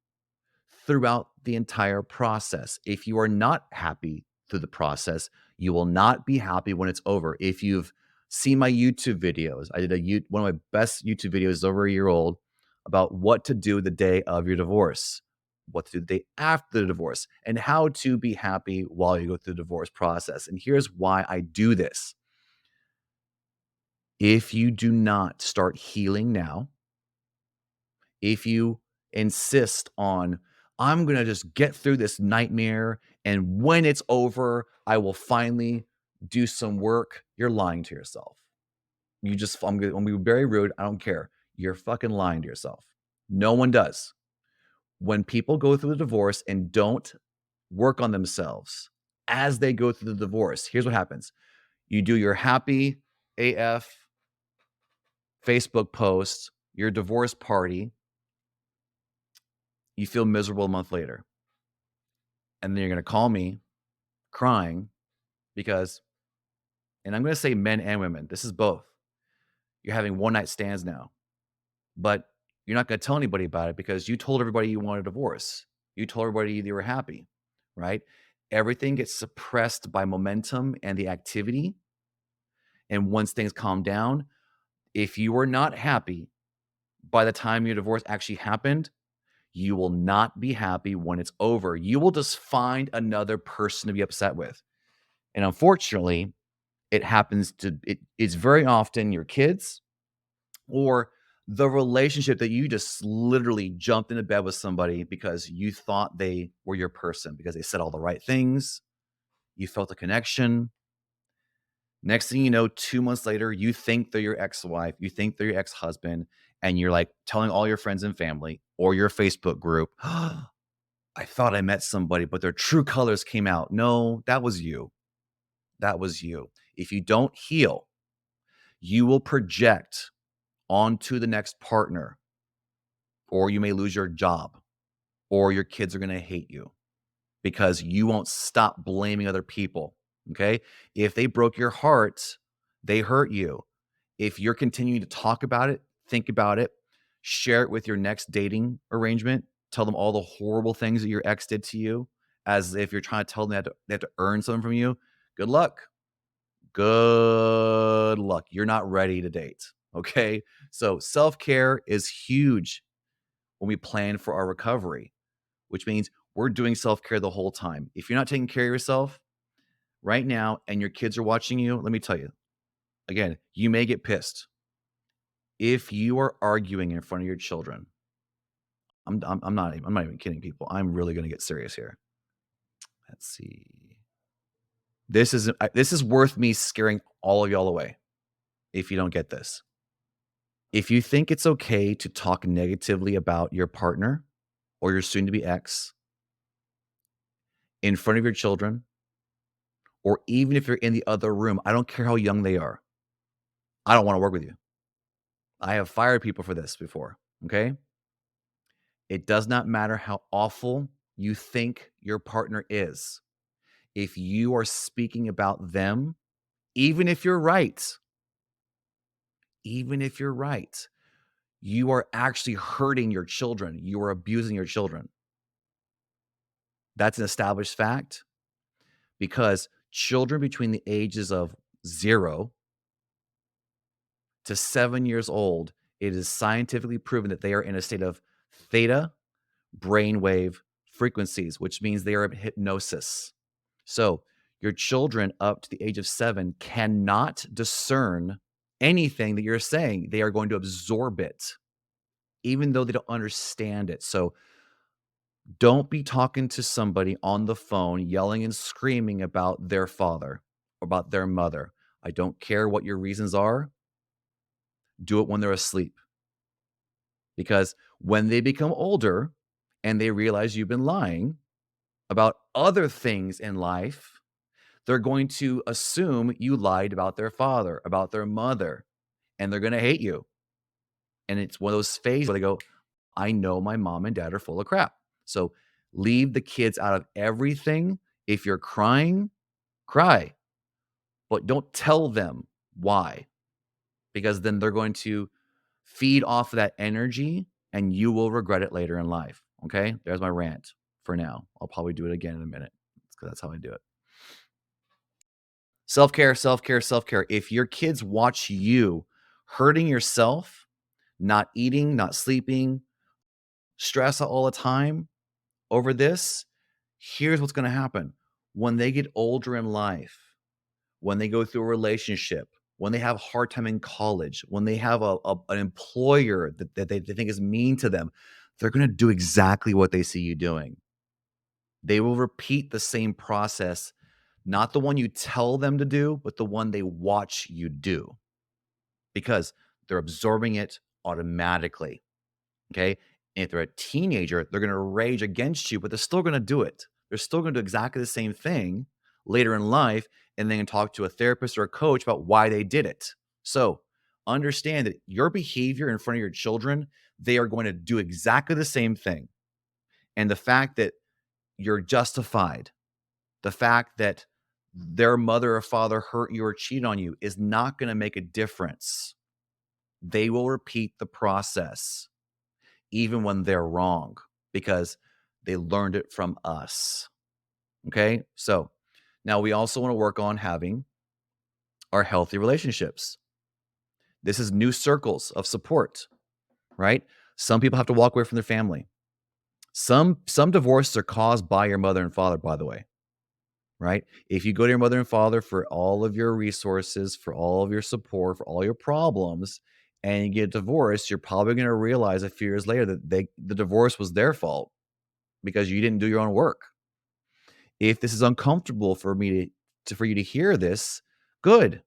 throughout the entire process. If you are not happy through the process, you will not be happy when it's over. If you've seen my YouTube videos, I did one of my best YouTube videos is over a year old about what to do the day of your divorce, what to do the day after the divorce, and how to be happy while you go through the divorce process. And here's why I do this. If you do not start healing now, if you insist on, I'm going to just get through this nightmare and when it's over, I will finally do some work, you're lying to yourself. I'm going to be very rude. I don't care. You're fucking lying to yourself. No one does. When people go through the divorce and don't work on themselves as they go through the divorce, here's what happens. You do your happy AF Facebook post, your divorce party, you feel miserable a month later. And then you're going to call me crying because, and I'm going to say men and women, this is both. You're having one night stands now, but you're not going to tell anybody about it because you told everybody you wanted a divorce. You told everybody you were happy, right? Everything gets suppressed by momentum and the activity. And once things calm down, if you were not happy by the time your divorce actually happened, you will not be happy when it's over. You will just find another person to be upset with. And unfortunately, it's very often your kids or the relationship that you just literally jumped into bed with somebody because you thought they were your person because they said all the right things. You felt a connection. Next thing you know, 2 months later, you think they're your ex-wife, you think they're your ex-husband, and you're like telling all your friends and family or your Facebook group, I thought I met somebody, but their true colors came out. No, that was you. That was you. If you don't heal, you will project onto the next partner, or you may lose your job, or your kids are going to hate you because you won't stop blaming other people. Okay. If they broke your heart, they hurt you. If you're continuing to talk about it, think about it, share it with your next dating arrangement, tell them all the horrible things that your ex did to you, as if you're trying to tell them they have to earn something from you. Good luck. Good luck. You're not ready to date. Okay. So self care is huge when we plan for our recovery, which means we're doing self care the whole time. If you're not taking care of yourself right now and your kids are watching you, let me tell you again, you may get pissed. If you are arguing in front of your children, I'm not even kidding people. I'm really going to get serious here. Let's see. This is worth me scaring all of y'all away if you don't get this. If you think it's okay to talk negatively about your partner or your soon to be ex in front of your children, or even if you're in the other room, I don't care how young they are. I don't want to work with you. I have fired people for this before. Okay. It does not matter how awful you think your partner is. If you are speaking about them, even if you're right, you are actually hurting your children. You are abusing your children. That's an established fact because children between the ages of 0 to 7 years old, it is scientifically proven that they are in a state of theta brainwave frequencies, which means they are in hypnosis. So your children up to the age of 7 cannot discern anything that you're saying. They are going to absorb it, even though they don't understand it. So don't be talking to somebody on the phone, yelling and screaming about their father or about their mother. I don't care what your reasons are. Do it when they're asleep. Because when they become older and they realize you've been lying about other things in life, they're going to assume you lied about their father, about their mother, and they're going to hate you. And it's one of those phases where they go, I know my mom and dad are full of crap. So leave the kids out of everything. If you're crying, cry, but don't tell them why, because then they're going to feed off of that energy and you will regret it later in life. Okay? There's my rant for now. I'll probably do it again in a minute because that's how I do it. Self care, self care, self care. If your kids watch you hurting yourself, not eating, not sleeping, stress all the time over this, here's what's going to happen. When they get older in life, when they go through a relationship, when they have a hard time in college, when they have an employer that they think is mean to them, they're going to do exactly what they see you doing. They will repeat the same process, not the one you tell them to do, but the one they watch you do because they're absorbing it automatically. Okay. And if they're a teenager, they're going to rage against you, but they're still going to do it. They're still going to do exactly the same thing later in life. And then talk to a therapist or a coach about why they did it. So understand that your behavior in front of your children, they are going to do exactly the same thing. And the fact that you're justified, the fact that their mother or father hurt you or cheated on you is not going to make a difference. They will repeat the process even when they're wrong because they learned it from us. Okay. So now we also want to work on having our healthy relationships. This is new circles of support, right? Some people have to walk away from their family. Some divorces are caused by your mother and father, by the way, right? If you go to your mother and father for all of your resources, for all of your support, for all your problems, and you get divorced, you're probably going to realize a few years later that the divorce was their fault because you didn't do your own work. If this is uncomfortable for me for you to hear this, good.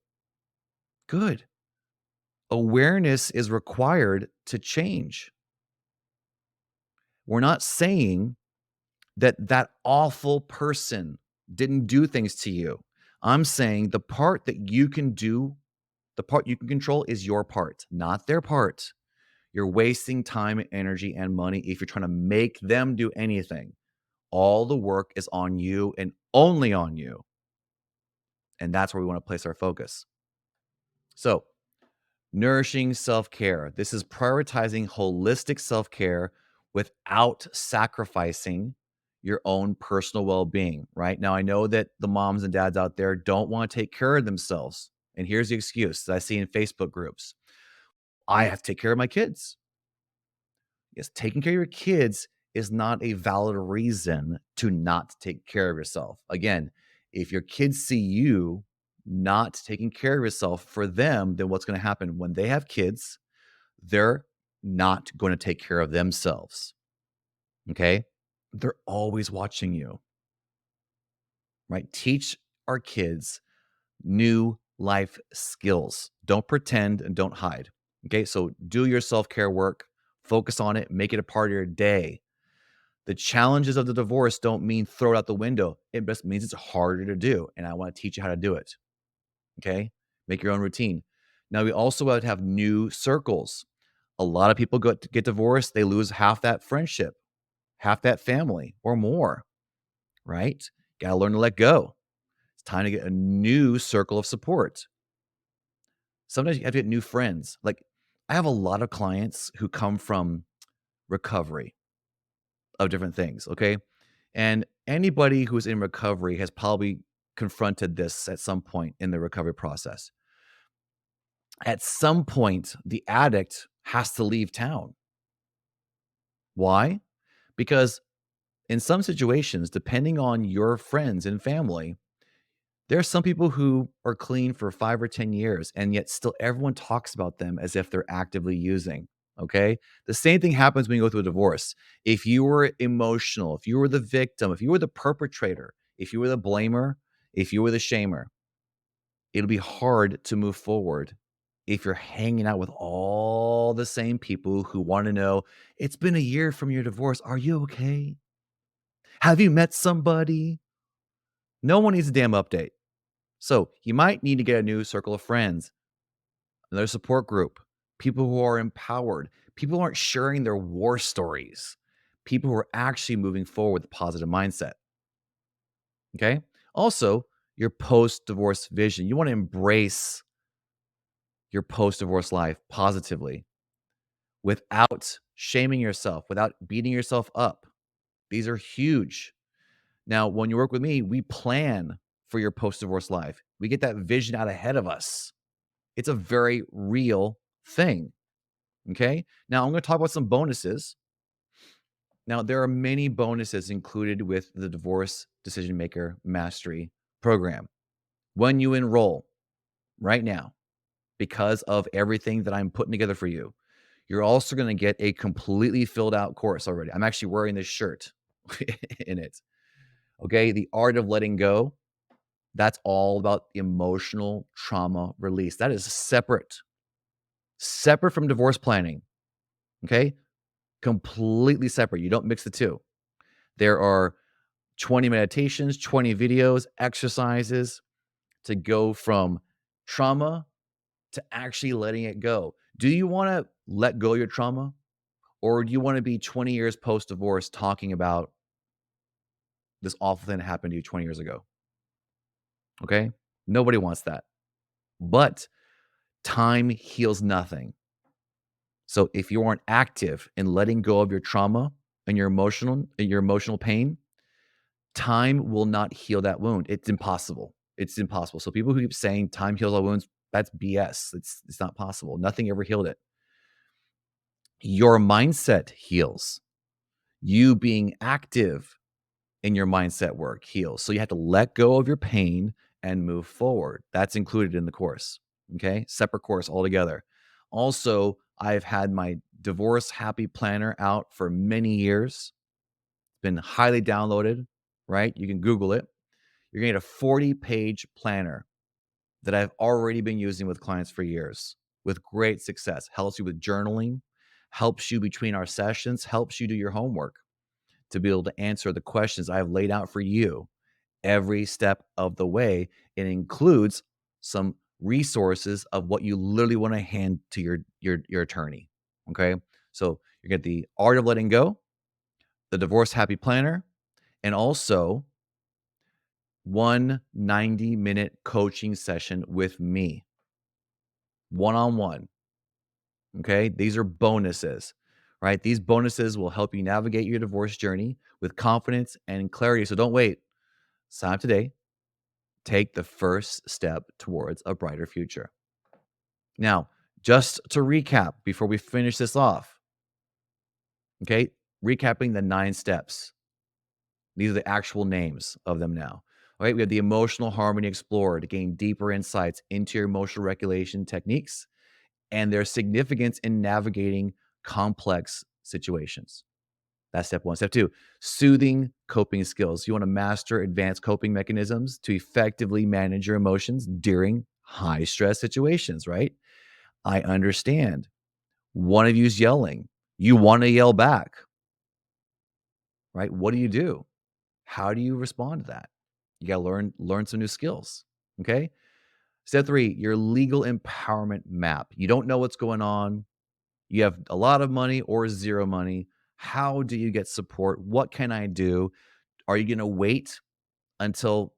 Good. Awareness is required to change. We're not saying that that awful person didn't do things to you. I'm saying the part that you can do, the part you can control is your part, not their part. You're wasting time and energy and money if you're trying to make them do anything. All the work is on you and only on you. And that's where we want to place our focus. So, nourishing self-care. This is prioritizing holistic self-care without sacrificing your own personal well-being, right? Now, I know that the moms and dads out there don't want to take care of themselves. And here's the excuse that I see in Facebook groups. I have to take care of my kids. Yes, taking care of your kids is not a valid reason to not take care of yourself. Again, if your kids see you not taking care of yourself for them, then what's going to happen when they have kids? They're not going to take care of themselves. Okay. They're always watching you, right? Teach our kids new life skills. Don't pretend and don't hide. Okay. So do your self care work, focus on it, make it a part of your day. The challenges of the divorce don't mean throw it out the window. It just means it's harder to do. And I want to teach you how to do it. Okay. Make your own routine. Now, we also have new circles. A lot of people get divorced. They lose half that friendship, half that family or more, right? Got to learn to let go. It's time to get a new circle of support. Sometimes you have to get new friends. Like I have a lot of clients who come from recovery of different things. Okay. And anybody who's in recovery has probably confronted this at some point in the recovery process. At some point, the addict has to leave town. Why? Because in some situations, depending on your friends and family, there are some people who are clean for 5 or 10 years, and yet still everyone talks about them as if they're actively using, okay? The same thing happens when you go through a divorce. If you were emotional, if you were the victim, if you were the perpetrator, if you were the blamer, if you were the shamer, it'll be hard to move forward if you're hanging out with all the same people who wanna know, "It's been a year from your divorce. Are you okay? Have you met somebody?" No one needs a damn update. So you might need to get a new circle of friends, another support group, people who are empowered, people who aren't sharing their war stories, people who are actually moving forward with a positive mindset. Okay. Also, your post divorce vision. You want to embrace your post divorce life positively without shaming yourself, without beating yourself up. These are huge. Now, when you work with me, we plan for your post-divorce life. We get that vision out ahead of us. It's a very real thing. Okay. Now, I'm going to talk about some bonuses. Now, there are many bonuses included with the Divorce Decision Maker Mastery program. When you enroll right now, because of everything that I'm putting together for you, you're also going to get a completely filled out course already. I'm actually wearing this shirt in it. Okay. The Art of Letting Go. That's all about emotional trauma release. That is separate from divorce planning. Okay. Completely separate. You don't mix the two. There are 20 meditations, 20 videos, exercises to go from trauma to actually letting it go. Do you want to let go of your trauma? Or do you want to be 20 years post divorce talking about this awful thing that happened to you 20 years ago? Okay. Nobody wants that. But time heals nothing. So if you aren't active in letting go of your trauma and your emotional pain, time will not heal that wound. It's impossible. It's impossible. So people who keep saying time heals all wounds, that's BS. It's not possible. Nothing ever healed it. Your mindset heals. You being active in your mindset work heals. So you have to let go of your pain and move forward. That's included in the course. Okay. Separate course altogether. Also, I've had my divorce happy planner out for many years. It's been highly downloaded, right? You can Google it. You're going to get a 40-page planner that I've already been using with clients for years with great success. Helps you with journaling, helps you between our sessions, helps you do your homework to be able to answer the questions I've laid out for you every step of the way. It includes some resources of what you literally want to hand to your attorney. Okay. So you get the Art of Letting Go, the Divorce Happy Planner, and also one 90-minute coaching session with me, one-on-one. Okay. These are bonuses, right? These bonuses will help you navigate your divorce journey with confidence and clarity. So don't wait. Sign up today. Take the first step towards a brighter future. Now, just to recap before we finish this off, okay? Recapping the 9 steps. These are the actual names of them now. All right, we have the Emotional Harmony Explorer to gain deeper insights into your emotional regulation techniques and their significance in navigating complex situations. That's step 1. Step 2, soothing coping skills. You want to master advanced coping mechanisms to effectively manage your emotions during high stress situations, right? I understand. One of you's yelling. You want to yell back, right? What do you do? How do you respond to that? You got to learn some new skills, okay? Step 3, your legal empowerment map. You don't know what's going on. You have a lot of money or zero money. How do you get support? What can I do? Are you going to wait until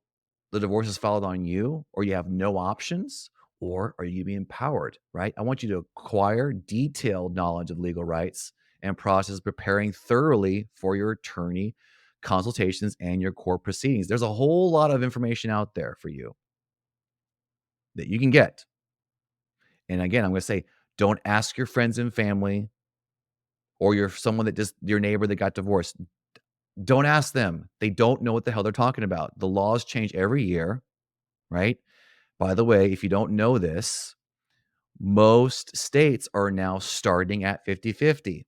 the divorce is filed on you or you have no options? Or are you being empowered, right? I want you to acquire detailed knowledge of legal rights and process preparing thoroughly for your attorney consultations and your court proceedings. There's a whole lot of information out there for you that you can get. And again, I'm going to say, don't ask your friends and family or your neighbor that got divorced. Don't ask them. They don't know what the hell they're talking about. The laws change every year, right? By the way, if you don't know this, most states are now starting at 50-50.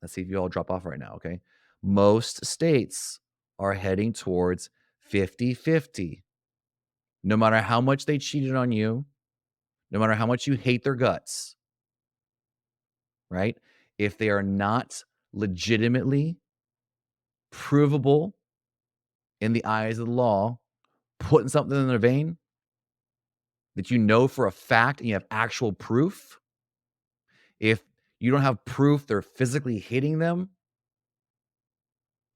Let's see if you all drop off right now, okay? Most states are heading towards 50-50. No matter how much they cheated on you, no matter how much you hate their guts, right? If they are not legitimately provable in the eyes of the law, putting something in their vein that you know for a fact and you have actual proof, if you don't have proof they're physically hitting them,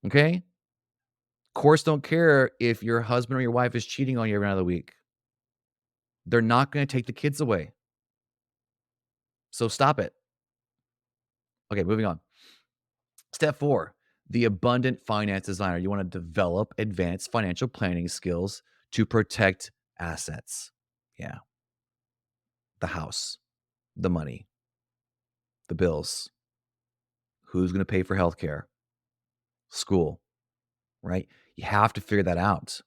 okay? Courts don't care if your husband or your wife is cheating on you every other week. They're not going to take the kids away. So stop it. Okay, moving on. Step 4, the abundant finance designer. You want to develop advanced financial planning skills to protect assets. Yeah, the house, the money, the bills, who's going to pay for healthcare, school, right? You have to figure that out.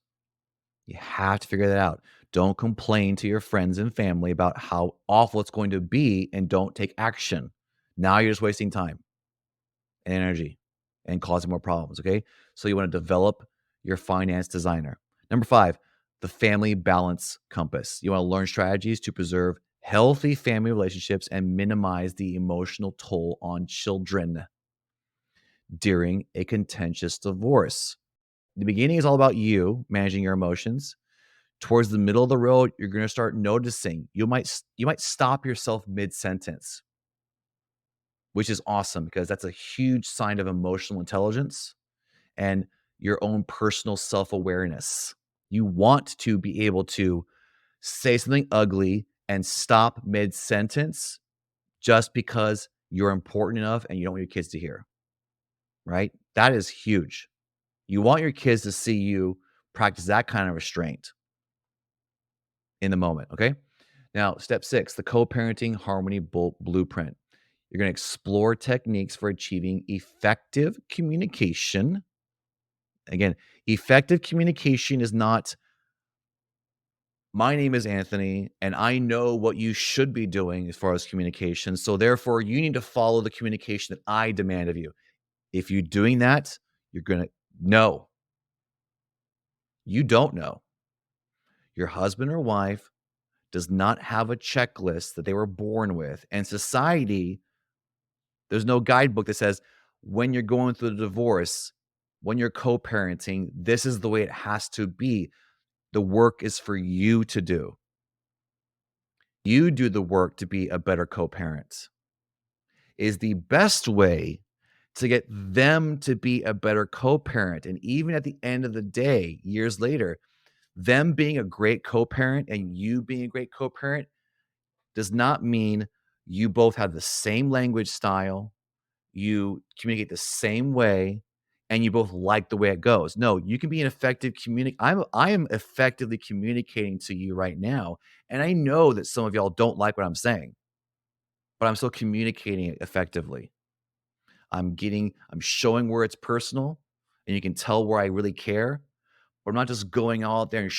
You have to figure that out. Don't complain to your friends and family about how awful it's going to be and don't take action. Now you're just wasting time and energy and causing more problems. Okay. So you want to develop your finance designer. Number 5, the family balance compass. You want to learn strategies to preserve healthy family relationships and minimize the emotional toll on children during a contentious divorce. The beginning is all about you managing your emotions. Towards the middle of the road, you're going to start noticing you might stop yourself mid sentence, which is awesome because that's a huge sign of emotional intelligence and your own personal self-awareness. You want to be able to say something ugly and stop mid sentence just because you're important enough and you don't want your kids to hear, right? That is huge. You want your kids to see you practice that kind of restraint in the moment, okay? Now, step 6, the co-parenting harmony blueprint. You're going to explore techniques for achieving effective communication. Again, effective communication is not, my name is Anthony, and I know what you should be doing as far as communication. So, therefore, you need to follow the communication that I demand of you. If you're doing that, you're going to know. You don't know. Your husband or wife does not have a checklist that they were born with. And society, there's no guidebook that says when you're going through the divorce, when you're co-parenting, this is the way it has to be. The work is for you to do. You do the work to be a better co-parent. Is the best way to get them to be a better co-parent. And even at the end of the day, years later, them being a great co-parent and you being a great co-parent does not mean you both have the same language style, you communicate the same way, and you both like the way it goes. No, you can be an effective I am effectively communicating to you right now, and I know that some of y'all don't like what I'm saying, but I'm still communicating it effectively. I'm showing where it's personal, and you can tell where I really care, but I'm not just going all out there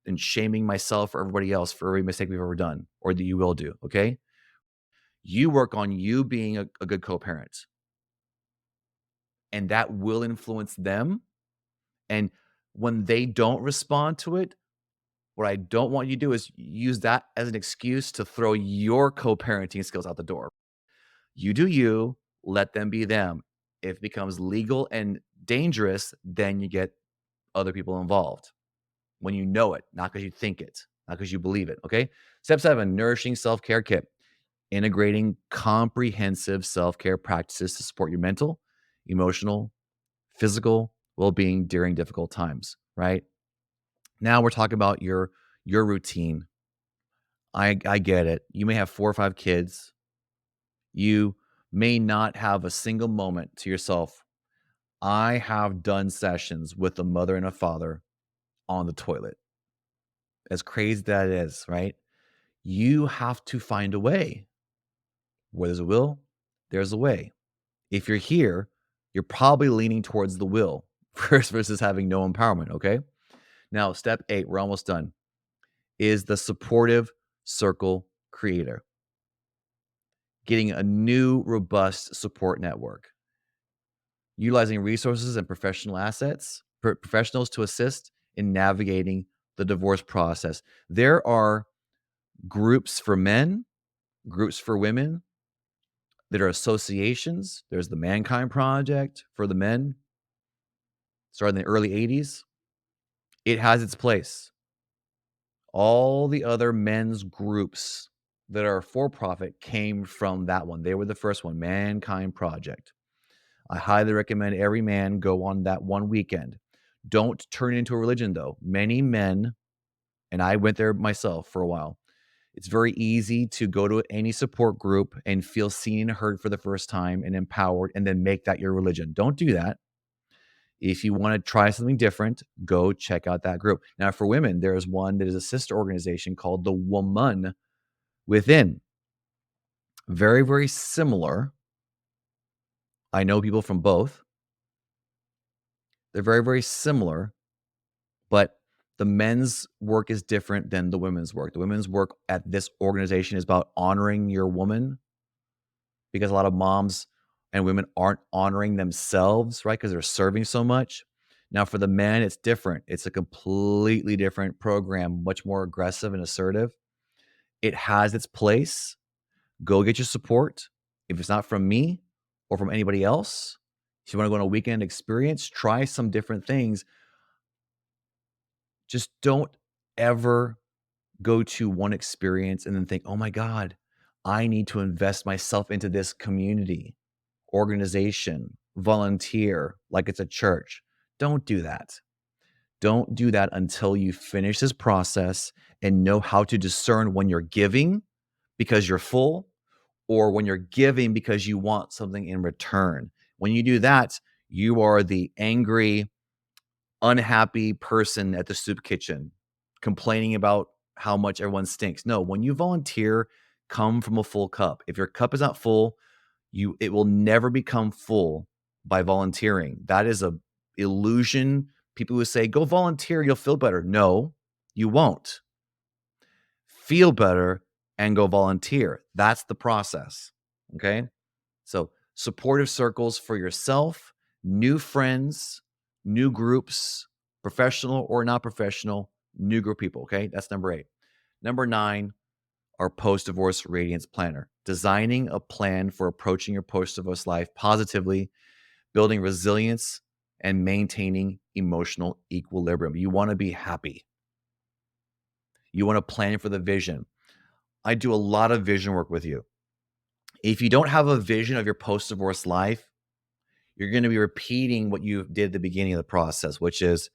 and shaming myself or everybody else for every mistake we've ever done or that you will do, okay? You work on you being a good co-parent, and that will influence them. And when they don't respond to it, what I don't want you to do is use that as an excuse to throw your co-parenting skills out the door. You do you, let them be them. If it becomes legal and dangerous, then you get other people involved when you know it, not because you think it, not because you believe it. Okay. Step 7, Nourishing Self-Care Kit. Integrating comprehensive self-care practices to support your mental, emotional, physical well-being during difficult times, right? Now we're talking about your routine. I get it. You may have 4 or 5 kids. You may not have a single moment to yourself. I have done sessions with a mother and a father on the toilet. As crazy that is, right? You have to find a way. Where there's a will, there's a way. If you're here, you're probably leaning towards the will versus having no empowerment, okay? Now, step 8, we're almost done, is the supportive circle creator. Getting a new, robust support network. Utilizing resources and professionals to assist in navigating the divorce process. There are groups for men, groups for women, that are associations. There's the Mankind Project for the men, started in the early 80s. It has its place. All the other men's groups that are for profit came from that one. They were the first one, Mankind Project. I highly recommend every man go on that one weekend. Don't turn it into a religion, though. Many men, and I went there myself for a while, It's very easy to go to any support group and feel seen and heard for the first time and empowered and then make that your religion. Don't do that. If you want to try something different, go check out that group. Now, for women, there is one that is a sister organization called the Woman Within. Very, very similar. I know people from both. They're very, very similar, but the men's work is different than the women's work. The women's work at this organization is about honoring your woman because a lot of moms and women aren't honoring themselves, right? Because they're serving so much. Now, for the men, it's different. It's a completely different program, much more aggressive and assertive. It has its place. Go get your support. If it's not from me or from anybody else, if you want to go on a weekend experience, try some different things. Just don't ever go to one experience and then think, oh my God, I need to invest myself into this community, organization, volunteer like it's a church. Don't do that. Don't do that until you finish this process and know how to discern when you're giving because you're full or when you're giving because you want something in return. When you do that, you are the angry, unhappy person at the soup kitchen complaining about how much everyone stinks. No, when you volunteer, come from a full cup. If your cup is not full, it will never become full by volunteering. That is a illusion. People who say go volunteer, you'll feel better. No, you won't. Feel better and go volunteer. That's the process. Okay? So, supportive circles for yourself, new friends, new groups, professional or not professional, new group people. Okay. That's number 8. Number 9, our post divorce radiance planner. Designing a plan for approaching your post divorce life positively, building resilience, and maintaining emotional equilibrium. You want to be happy. You want to plan for the vision. I do a lot of vision work with you. If you don't have a vision of your post divorce life, you're going to be repeating what you did at the beginning of the process, which is,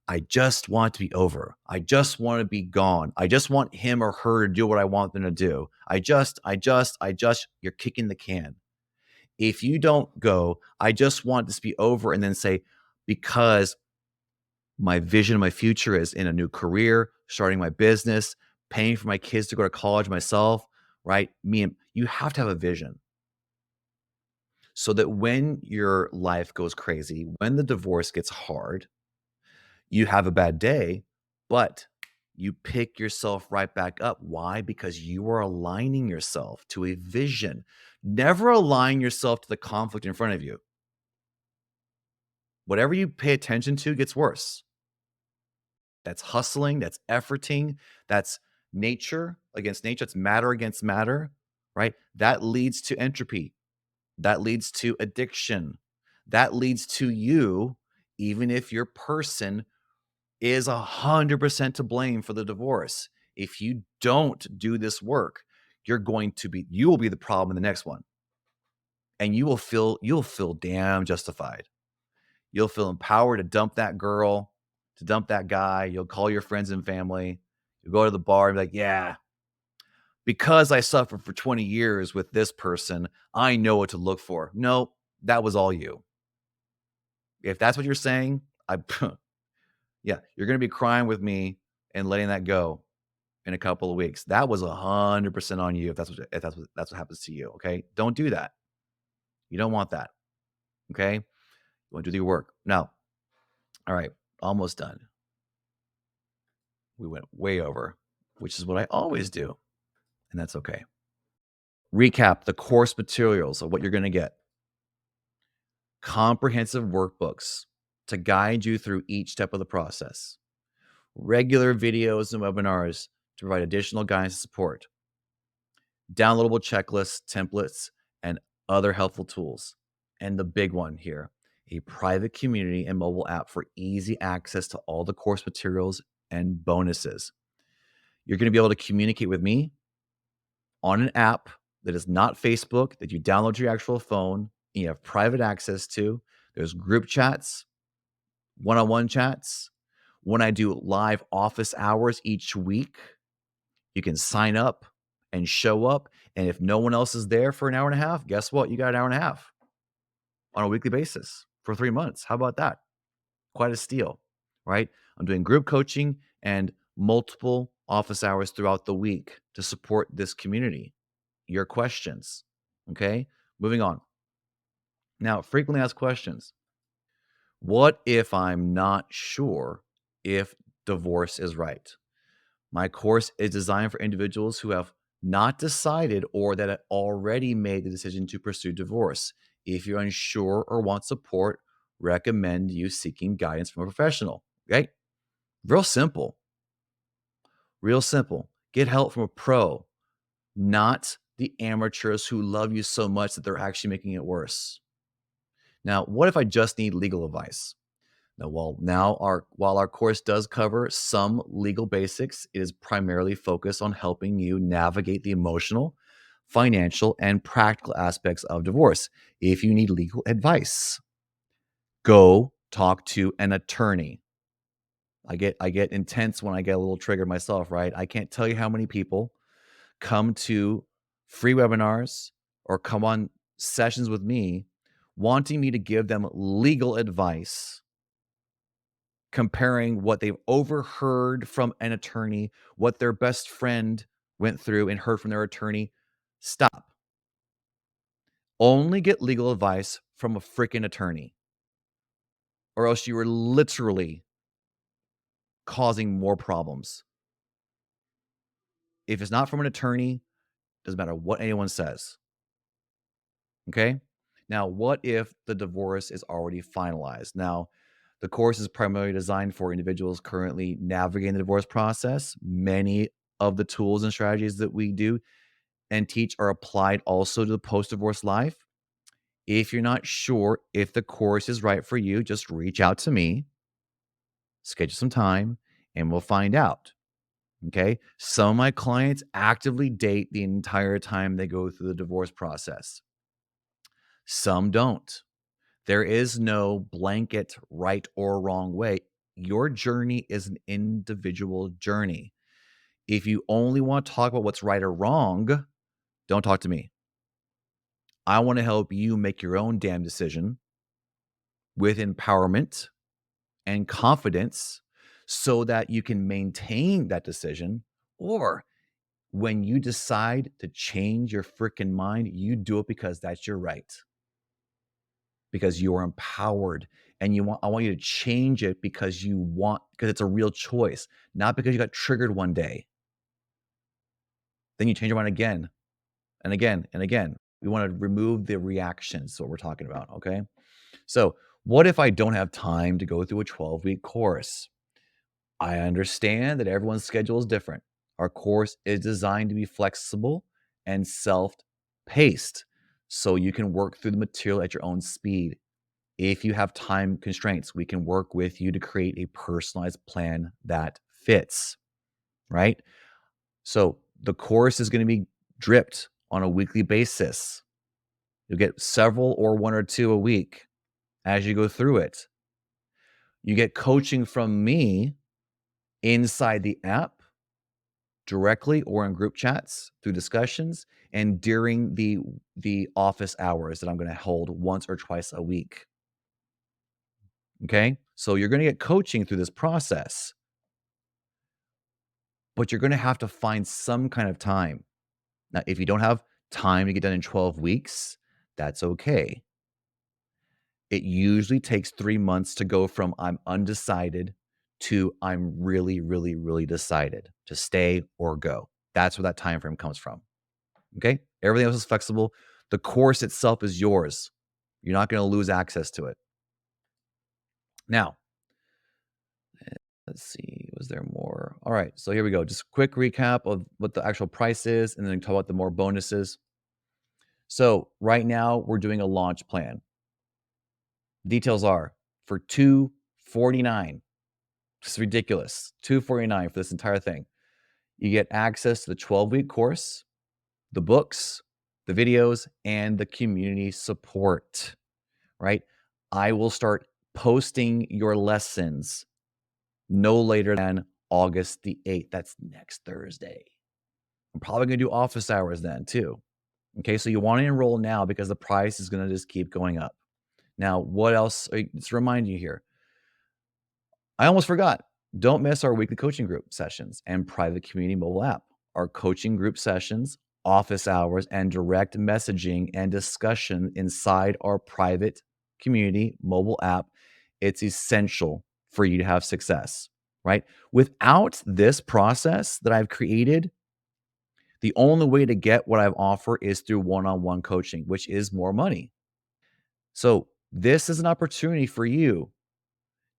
I just want to be over. I just want to be gone. I just want him or her to do what I want them to do. You're kicking the can. If you don't go, I just want this to be over and then say, because my vision of my future is in a new career, starting my business, paying for my kids to go to college myself, right? You have to have a vision so that when your life goes crazy, when the divorce gets hard, you have a bad day, but you pick yourself right back up. Why? Because you are aligning yourself to a vision. Never align yourself to the conflict in front of you. Whatever you pay attention to gets worse. That's hustling, that's efforting, that's nature against nature, it's matter against matter, right? That leads to entropy. That leads to addiction. That leads to you, even if your person is 100% to blame for the divorce. If you don't do this work, you will be the problem in the next one. And you'll feel damn justified. You'll feel empowered to dump that girl, to dump that guy. You'll call your friends and family. You go to the bar and be like, yeah, because I suffered for 20 years with this person, I know what to look for. No, that was all you. If that's what you're saying, yeah, you're going to be crying with me and letting that go in a couple of weeks. That was 100% on you. If that's what happens to you. Okay. Don't do that. You don't want that. Okay. You want to do your work. Now, all right. Almost done. We went way over, which is what I always do. And that's okay. Recap the course materials of what you're going to get. Comprehensive workbooks to guide you through each step of the process. Regular videos and webinars to provide additional guidance and support. Downloadable checklists, templates, and other helpful tools. And the big one here, a private community and mobile app for easy access to all the course materials and bonuses. You're going to be able to communicate with me on an app that is not Facebook, that you download to your actual phone and you have private access to. There's group chats, one-on-one chats. When I do live office hours each week, You can sign up and show up. And if no one else is there for an hour and a half, guess what? You got an hour and a half on a weekly basis for 3 months. How about that? Quite a steal, right? I'm doing group coaching and multiple office hours throughout the week to support this community. Your questions. Okay. Moving on. Now, frequently asked questions. What if I'm not sure if divorce is right? My course is designed for individuals who have not decided or that have already made the decision to pursue divorce. If you're unsure or want support, recommend you seeking guidance from a professional. Okay? Real simple. Real simple. Get help from a pro, not the amateurs who love you so much that they're actually making it worse. Now, what if I just need legal advice? Now, while our course does cover some legal basics, it is primarily focused on helping you navigate the emotional, financial, and practical aspects of divorce. If you need legal advice, go talk to an attorney. I get intense when I get a little triggered myself, right? I can't tell you how many people come to free webinars or come on sessions with me wanting me to give them legal advice, comparing what they've overheard from an attorney, what their best friend went through and heard from their attorney. Stop. Only get legal advice from a freaking attorney, or else you are literally causing more problems. If it's not from an attorney, doesn't matter what anyone says. Okay? Now, what if the divorce is already finalized? Now, the course is primarily designed for individuals currently navigating the divorce process. Many of the tools and strategies that we do and teach are applied also to the post-divorce life. If you're not sure if the course is right for you, just reach out to me, schedule some time, and we'll find out. Okay. Some of my clients actively date the entire time they go through the divorce process. Some don't. There is no blanket right or wrong way. Your journey is an individual journey. If you only want to talk about what's right or wrong, don't talk to me. I want to help you make your own damn decision with empowerment and confidence so that you can maintain that decision. Or when you decide to change your freaking mind, you do it because that's your right, because you are empowered and I want you to change it because it's a real choice, not because you got triggered one day. Then you change your mind again and again and again. We want to remove the reactions. What we're talking about. Okay. So, what if I don't have time to go through a 12-week course? I understand that everyone's schedule is different. Our course is designed to be flexible and self-paced so you can work through the material at your own speed. If you have time constraints, we can work with you to create a personalized plan that fits, right? So, the course is going to be dripped on a weekly basis. You'll get several or one or two a week as you go through it. You get coaching from me inside the app directly or in group chats through discussions and during the office hours that I'm going to hold once or twice a week. Okay? So you're going to get coaching through this process, but you're going to have to find some kind of time. Now, if you don't have time to get done in 12 weeks, that's okay. It usually takes 3 months to go from I'm undecided to I'm really, really, really decided to stay or go. That's where that time frame comes from. Okay? Everything else is flexible. The course itself is yours. You're not going to lose access to it. Now, let's see. Was there more? All right. So here we go. Just a quick recap of what the actual price is, and then talk about the more bonuses. So right now we're doing a launch plan. Details are for $249. It's ridiculous. $249 for this entire thing. You get access to the 12-week course, the books, the videos, and the community support, right? I will start posting your lessons no later than August the 8th. That's next Thursday. I'm probably gonna do office hours then too. Okay, so you wanna enroll now because the price is gonna just keep going up. Now, what else let's remind you here. I almost forgot. Don't miss our weekly coaching group sessions and private community mobile app. Our coaching group sessions, office hours, and direct messaging and discussion inside our private community mobile app. It's essential for you to have success, right? Without this process that I've created, the only way to get what I've offer is through one-on-one coaching, which is more money. So, this is an opportunity for you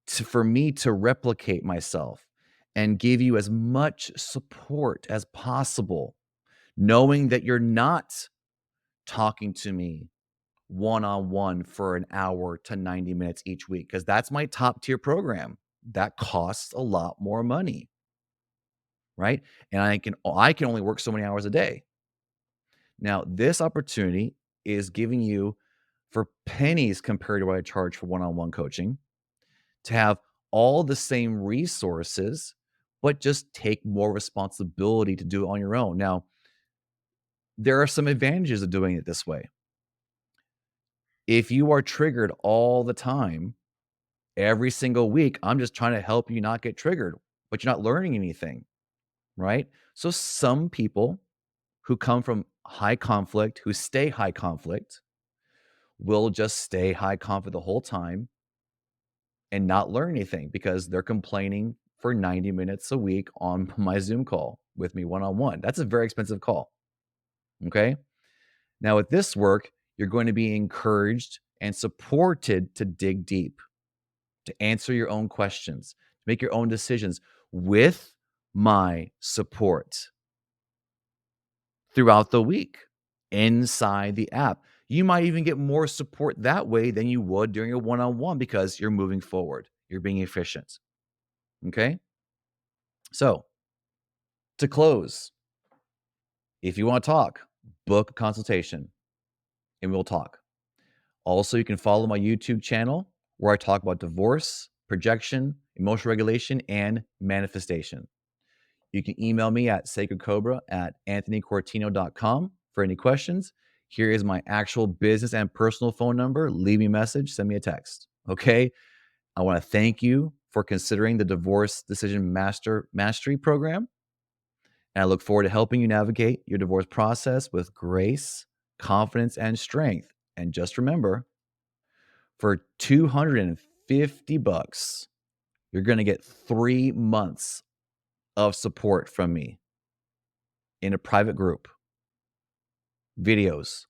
for me to replicate myself and give you as much support as possible, knowing that you're not talking to me one on one for an hour to 90 minutes each week, because that's my top tier program. That costs a lot more money, right? And I can only work so many hours a day. Now, this opportunity is giving you for pennies compared to what I charge for one on one coaching to have all the same resources, but just take more responsibility to do it on your own. Now, there are some advantages of doing it this way. If you are triggered all the time, every single week, I'm just trying to help you not get triggered, but you're not learning anything, right? So, some people who come from high conflict, who stay high conflict, will just stay high conflict the whole time and not learn anything because they're complaining for 90 minutes a week on my Zoom call with me one on one. That's a very expensive call. Okay. Now, with this work, you're going to be encouraged and supported to dig deep, to answer your own questions, to make your own decisions with my support throughout the week inside the app. You might even get more support that way than you would during a one on one because you're moving forward, you're being efficient. Okay. So, to close, if you want to talk, book a consultation and we'll talk. Also, you can follow my YouTube channel where I talk about divorce, projection, emotional regulation, and manifestation. You can email me at sacredcobra@anthonycortino.com for any questions. Here is my actual business and personal phone number. Leave me a message, send me a text. Okay. I want to thank you for considering the Divorce Decision Mastery program. And I look forward to helping you navigate your divorce process with grace, confidence, and strength. And just remember, for 250 bucks, you're going to get 3 months of support from me in a private group, videos,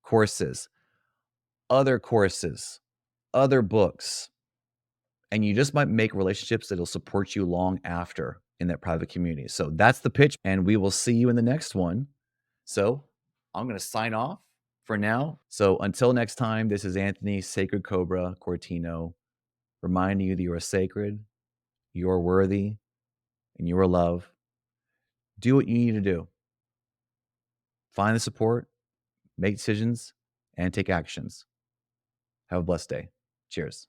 courses, other books, and you just might make relationships that'll support you long after in that private community. So that's the pitch, and we will see you in the next one. So I'm going to sign off for now. So until next time, this is Anthony Sacred Cobra Cortino reminding you that you are sacred, you are worthy, and you are loved. Do what you need to do. Find the support, make decisions, and take actions. Have a blessed day. Cheers.